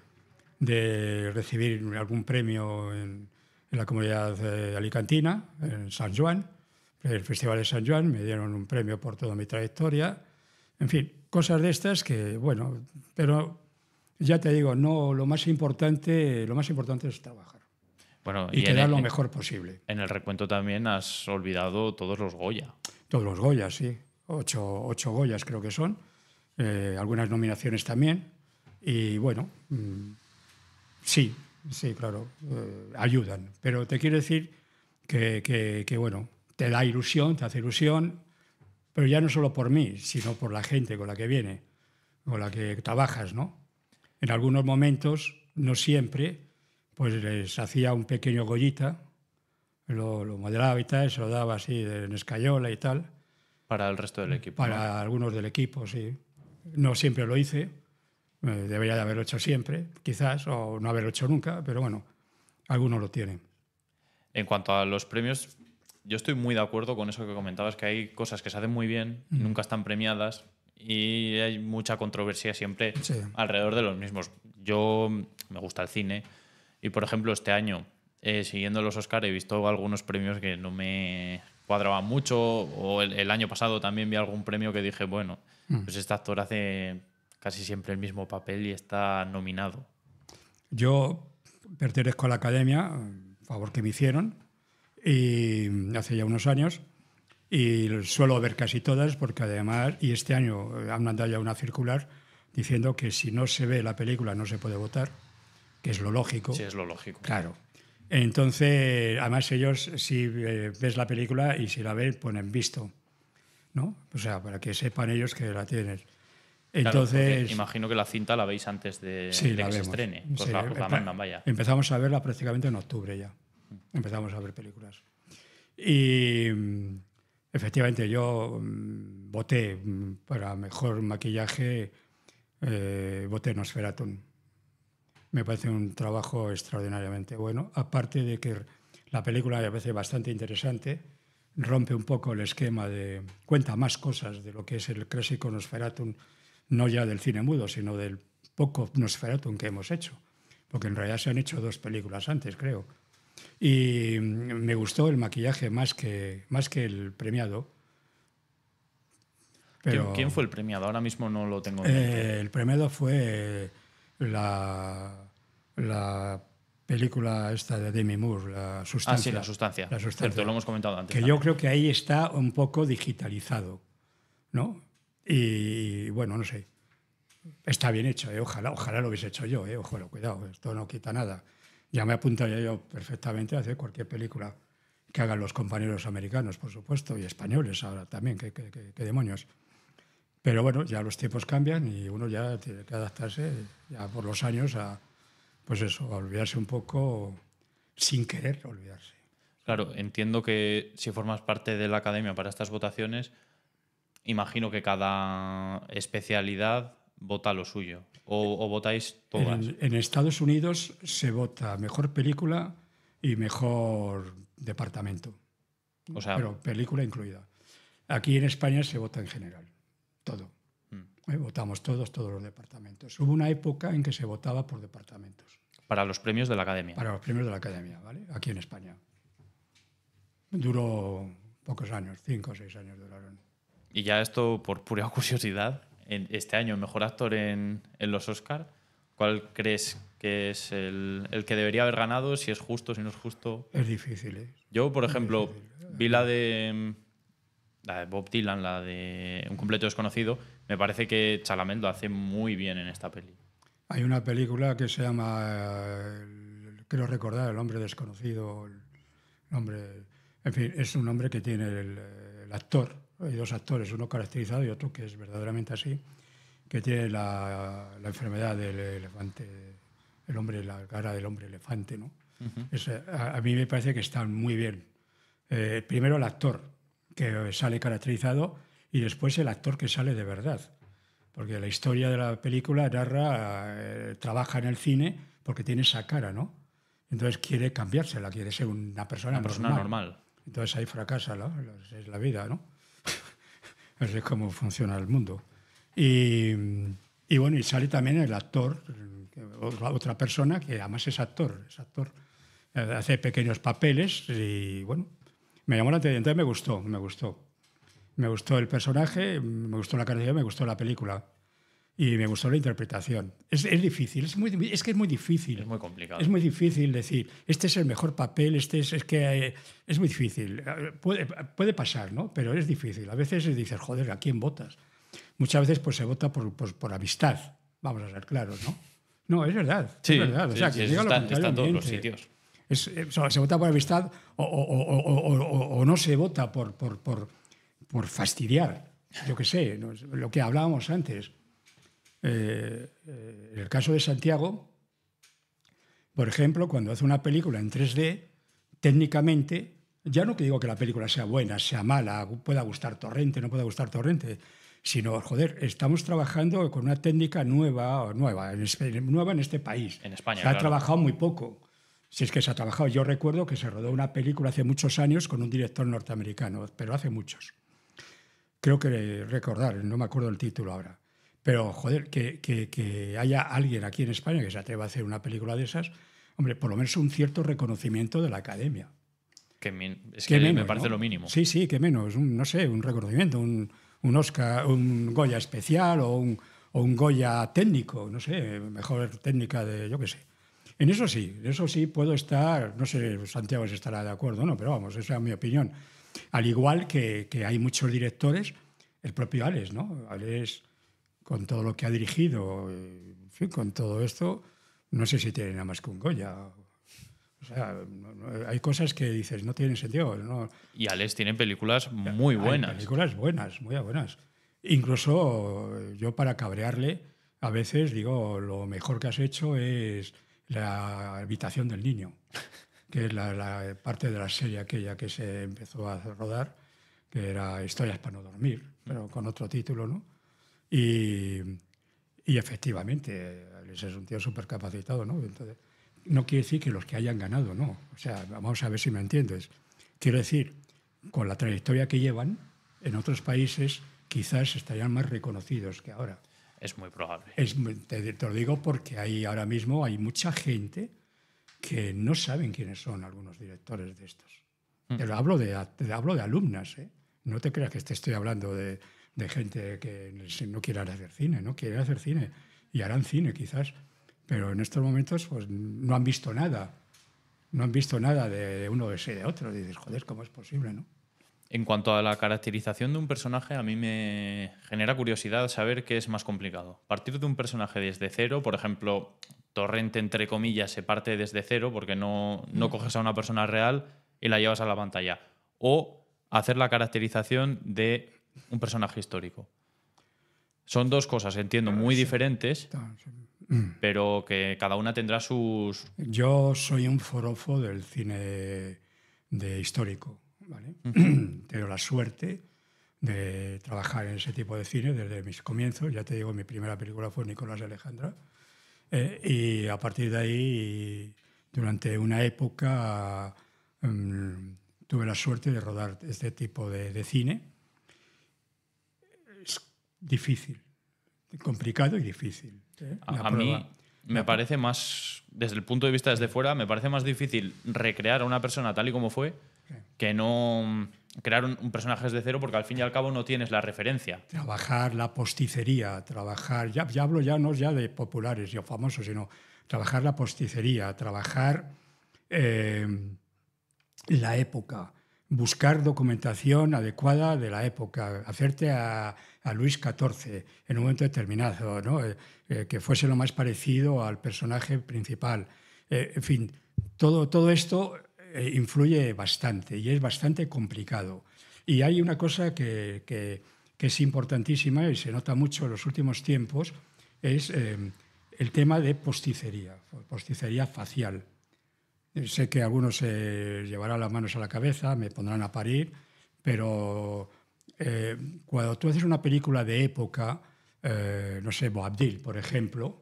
Speaker 2: de recibir algún premio en la comunidad alicantina, en San Juan, el Festival de San Juan, me dieron un premio por toda mi trayectoria. En fin, cosas de estas que, bueno, pero ya te digo, no, lo más importante es trabajar.
Speaker 1: Bueno,
Speaker 2: y quedar lo mejor posible.
Speaker 1: En el recuento también has olvidado todos los Goya.
Speaker 2: Todos los Goyas, sí. 8 Goyas creo que son. Algunas nominaciones también. Y bueno, sí, claro, ayudan. Pero te quiero decir que, bueno, te da ilusión, te hace ilusión, pero ya no solo por mí, sino por la gente con la que viene, con la que trabajas, ¿no? En algunos momentos, no siempre, pues les hacía un pequeño Goyita, lo modelaba y tal, se lo daba así en escayola y tal.
Speaker 1: Para el resto del equipo.
Speaker 2: Para algunos del equipo, sí. No siempre lo hice, debería de haberlo hecho siempre, quizás, o no haberlo hecho nunca, pero bueno, algunos lo tienen.
Speaker 1: En cuanto a los premios, yo estoy muy de acuerdo con eso que comentabas, que hay cosas que se hacen muy bien, nunca están premiadas, y hay mucha controversia siempre alrededor de los mismos. Yo me gusta el cine y, por ejemplo, este año, siguiendo los Oscar, he visto algunos premios que no me cuadraban mucho, o el año pasado también vi algún premio que dije, bueno, pues este actor hace casi siempre el mismo papel y está nominado.
Speaker 2: Yo pertenezco a la Academia, favor que me hicieron, y hace ya unos años, y suelo ver casi todas porque además, y este año han mandado ya una circular diciendo que si no se ve la película no se puede votar, que es lo lógico.
Speaker 1: Sí, es lo lógico.
Speaker 2: Claro. Entonces, además ellos, si ves la película y si la ven, ponen visto, ¿no? O sea, para que sepan ellos que la tienes. Entonces,
Speaker 1: claro, imagino que la cinta la veis antes de que se estrene. Pues
Speaker 2: sí,
Speaker 1: la mandan, vaya.
Speaker 2: Empezamos a verla prácticamente en octubre ya. Empezamos a ver películas. Y efectivamente yo voté para mejor maquillaje, voté Nosferatu. Me parece un trabajo extraordinariamente bueno. Aparte de que la película me parece bastante interesante, rompe un poco el esquema cuenta más cosas de lo que es el clásico Nosferatu, no ya del cine mudo, sino del poco Nosferatu que hemos hecho. Porque en realidad se han hecho 2 películas antes, creo. Y me gustó el maquillaje más que el premiado. Pero
Speaker 1: ¿Quién fue el premiado? Ahora mismo no lo tengo en mente.
Speaker 2: El premiado fue la película esta de Demi Moore, La Sustancia.
Speaker 1: Ah, sí, La Sustancia. Cierto, lo hemos comentado antes.
Speaker 2: Que también. Yo creo que ahí está un poco digitalizado, ¿no? Y bueno, no sé. Está bien hecho, ojalá lo hubiese hecho yo, ojalá, cuidado, esto no quita nada. Ya me apuntaría yo perfectamente a hacer cualquier película que hagan los compañeros americanos, por supuesto, y españoles ahora también, que demonios. Pero bueno, ya los tiempos cambian y uno ya tiene que adaptarse ya por los años a olvidarse un poco sin querer olvidarse.
Speaker 1: Claro, entiendo que si formas parte de la academia para estas votaciones, imagino que cada especialidad vota lo suyo. ¿O votáis todas?
Speaker 2: En Estados Unidos se vota mejor película y mejor departamento. O sea, pero película incluida. Aquí en España se vota en general. Todo. Votamos todos los departamentos. Hubo una época en que se votaba por departamentos.
Speaker 1: Para los premios de la Academia.
Speaker 2: Para los premios de la Academia, ¿vale? Aquí en España. Duró pocos años, 5 o 6 años duraron.
Speaker 1: Y ya esto, por pura curiosidad, este año, mejor actor en los Oscar, ¿cuál crees que es el que debería haber ganado? Si es justo, si no es justo.
Speaker 2: Es difícil, ¿eh?
Speaker 1: Yo, por ejemplo, vi la de Bob Dylan, la de Un completo desconocido. Me parece que Chalamet lo hace muy bien en esta peli.
Speaker 2: Hay una película que se llama, creo recordar, El hombre desconocido. El hombre, en fin, es un hombre que tiene el actor. Hay 2 actores, uno caracterizado y otro que es verdaderamente así, que tiene la enfermedad del elefante, la cara del hombre elefante, ¿no? A mí me parece que están muy bien. Primero el actor, que sale caracterizado, y después el actor que sale de verdad. Porque la historia de la película narra, trabaja en el cine porque tiene esa cara, ¿no? Entonces quiere cambiársela, quiere ser una persona
Speaker 1: normal.
Speaker 2: Entonces ahí fracasa, ¿no? Es la vida, ¿no? Así es como funciona el mundo. Y bueno, y sale también el actor, otra persona que además es actor, hace pequeños papeles y bueno, me llamó la atención, entonces me gustó el personaje, me gustó la calidad, me gustó la película y me gustó la interpretación. Es difícil, es que es muy difícil.
Speaker 1: Es muy complicado.
Speaker 2: Es muy difícil decir, este es el mejor papel, es muy difícil. Puede pasar, ¿no? Pero es difícil. A veces dices, joder, ¿a quién votas? Muchas veces pues se vota por amistad, vamos a ser claros, ¿no? No, es verdad,
Speaker 1: sí,
Speaker 2: es verdad. O sea, que diga lo contrario,
Speaker 1: está en todos los sitios.
Speaker 2: Se vota por amistad o no se vota por fastidiar. Yo qué sé, ¿no? Lo que hablábamos antes. En el caso de Santiago, por ejemplo, cuando hace una película en 3D, técnicamente, ya no que digo que la película sea buena, sea mala, pueda gustar Torrente, no pueda gustar Torrente, sino, joder, estamos trabajando con una técnica nueva en este país.
Speaker 1: En España,
Speaker 2: se ha trabajado muy poco. Si es que se ha trabajado. Yo recuerdo que se rodó una película hace muchos años con un director norteamericano, pero hace muchos. Creo que recordar, no me acuerdo el título ahora. Pero, joder, que haya alguien aquí en España que se atreva a hacer una película de esas, hombre, por lo menos un cierto reconocimiento de la Academia.
Speaker 1: Es que me parece, ¿no?, lo mínimo.
Speaker 2: Sí, que menos. No sé, un reconocimiento, un Oscar, un Goya especial o un Goya técnico, no sé, mejor técnica de, yo qué sé. En eso sí puedo estar, no sé, Santiago si estará de acuerdo, no, pero vamos, esa es mi opinión. Al igual que hay muchos directores, el propio Alex, ¿no? Alex, con todo lo que ha dirigido, en fin, con todo esto, no sé si tiene nada más que un Goya. O sea, hay cosas que dices, no tienen sentido, ¿no?
Speaker 1: Y Alex tiene películas muy buenas.
Speaker 2: Hay películas buenas, muy buenas. Incluso yo, para cabrearle, a veces digo, lo mejor que has hecho es La habitación del niño, que es la parte de la serie aquella que se empezó a rodar, que era Historias para no dormir, pero con otro título, ¿no? Y efectivamente, Alex es un tío súper capacitado, ¿no? Entonces, no quiere decir que los que hayan ganado, no. O sea, vamos a ver si me entiendes. Quiero decir, con la trayectoria que llevan, en otros países quizás estarían más reconocidos que ahora.
Speaker 1: Es muy probable.
Speaker 2: Te lo digo porque ahora mismo hay mucha gente que no saben quiénes son algunos directores de estos. Te hablo de alumnas, ¿eh? No te creas que te estoy hablando de gente que no quiere hacer cine, no quiere hacer cine y harán cine quizás, pero en estos momentos pues no han visto nada. No han visto nada de uno de ese de otro. Y dices, joder, ¿cómo es posible, no?
Speaker 1: En cuanto a la caracterización de un personaje, a mí me genera curiosidad saber qué es más complicado. Partir de un personaje desde cero, por ejemplo, Torrente, entre comillas, se parte desde cero porque no coges a una persona real y la llevas a la pantalla. O hacer la caracterización de un personaje histórico. Son dos cosas, entiendo, muy diferentes, pero que cada una tendrá sus...
Speaker 2: Yo soy un forofo del cine de histórico, ¿vale? Tengo la suerte de trabajar en ese tipo de cine desde mis comienzos. Ya te digo, mi primera película fue Nicolás y Alejandra. Y a partir de ahí, durante una época, tuve la suerte de rodar este tipo de cine. Es difícil, complicado y difícil.
Speaker 1: A mí me parece más, desde el punto de vista desde fuera, me parece más difícil recrear a una persona tal y como fue que no crear un personaje desde cero, porque al fin y al cabo no tienes la referencia.
Speaker 2: Trabajar la posticería, trabajar, ya hablo ya no ya de populares y famosos, sino trabajar la posticería, trabajar la época, buscar documentación adecuada de la época, hacerte a Luis XIV en un momento determinado, ¿no? Que fuese lo más parecido al personaje principal. En fin, todo esto influye bastante y es bastante complicado. Y hay una cosa que es importantísima y se nota mucho en los últimos tiempos, es el tema de posticería facial. Sé que algunos se llevarán las manos a la cabeza, me pondrán a parir, pero cuando tú haces una película de época, no sé, Boabdil, por ejemplo,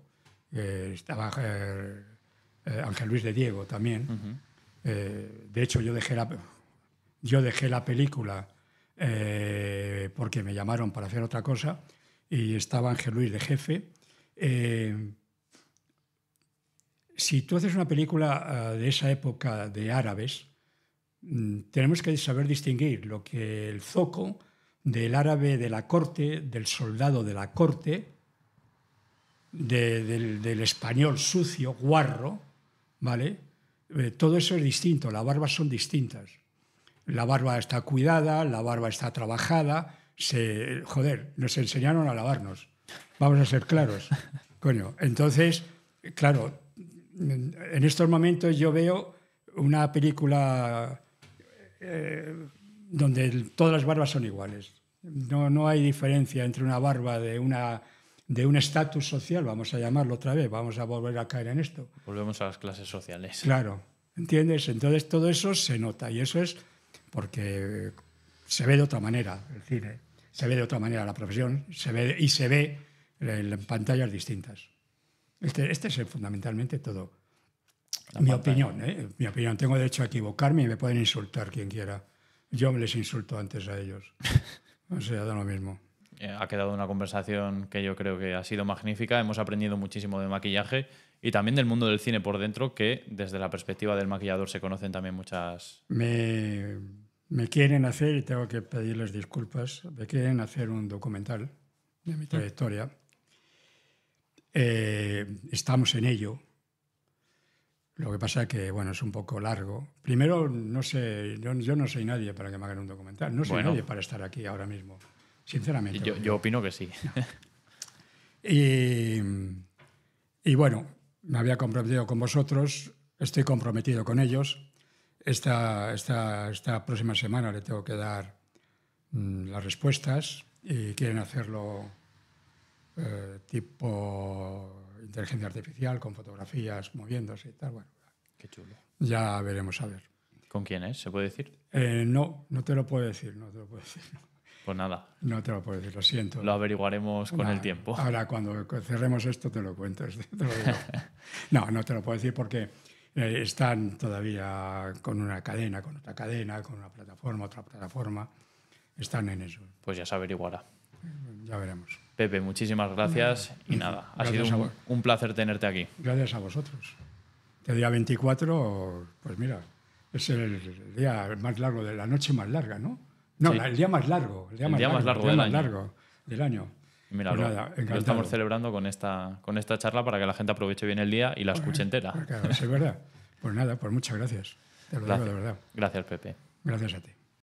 Speaker 2: estaba Ángel Luis de Diego también. De hecho, yo dejé la película porque me llamaron para hacer otra cosa y estaba Ángel Luis de jefe. Si tú haces una película de esa época de árabes, tenemos que saber distinguir lo que el zoco del árabe de la corte, del soldado de la corte, del español sucio, guarro, ¿vale? Todo eso es distinto, las barbas son distintas. La barba está cuidada, la barba está trabajada. Nos enseñaron a lavarnos. Vamos a ser claros. Coño, entonces, claro, en estos momentos yo veo una película donde todas las barbas son iguales. No hay diferencia entre una barba de un estatus social, vamos a llamarlo otra vez, vamos a volver a caer en esto.
Speaker 1: Volvemos a las clases sociales.
Speaker 2: Claro, ¿entiendes? Entonces todo eso se nota y eso es porque se ve de otra manera el cine, se ve de otra manera la profesión, se ve en pantallas distintas. Este es fundamentalmente todo. Mi opinión. Tengo derecho a equivocarme y me pueden insultar quien quiera. Yo les insulto antes a ellos. O sea, da lo mismo.
Speaker 1: Ha quedado una conversación que yo creo que ha sido magnífica. Hemos aprendido muchísimo de maquillaje y también del mundo del cine por dentro, que desde la perspectiva del maquillador se conocen también muchas...
Speaker 2: Me quieren hacer, y tengo que pedirles disculpas, me quieren hacer un documental de mi trayectoria. Estamos en ello. Lo que pasa es que, bueno, es un poco largo. Primero, no sé, yo no soy nadie para que me hagan un documental. No soy nadie para estar aquí ahora mismo, sinceramente.
Speaker 1: Yo opino que sí.
Speaker 2: No. Y bueno, me había comprometido con vosotros, estoy comprometido con ellos. Esta próxima semana le tengo que dar las respuestas y quieren hacerlo tipo inteligencia artificial, con fotografías moviéndose y tal. Bueno,
Speaker 1: qué chulo.
Speaker 2: Ya veremos a ver.
Speaker 1: ¿Con quién es? ¿Se puede decir?
Speaker 2: No te lo puedo decir,
Speaker 1: Pues nada.
Speaker 2: No te lo puedo decir, lo siento.
Speaker 1: Lo averiguaremos con el tiempo.
Speaker 2: Ahora, cuando cerremos esto, te lo cuento. Te lo digo. No te lo puedo decir porque están todavía con una cadena, con otra cadena, con una plataforma, otra plataforma. Están en eso.
Speaker 1: Pues ya se averiguará.
Speaker 2: Ya veremos.
Speaker 1: Pepe, muchísimas gracias y nada, ha sido un placer tenerte aquí.
Speaker 2: Gracias a vosotros. El día 24, pues mira, es el día más largo de la noche más larga, ¿no? No, sí. El día más largo. El día más largo del año.
Speaker 1: Y mira, pues nada, lo estamos celebrando con esta charla para que la gente aproveche bien el día y la escuche entera.
Speaker 2: Claro, es verdad. Pues nada, pues muchas gracias. Te lo digo de verdad.
Speaker 1: Gracias, Pepe.
Speaker 2: Gracias a ti.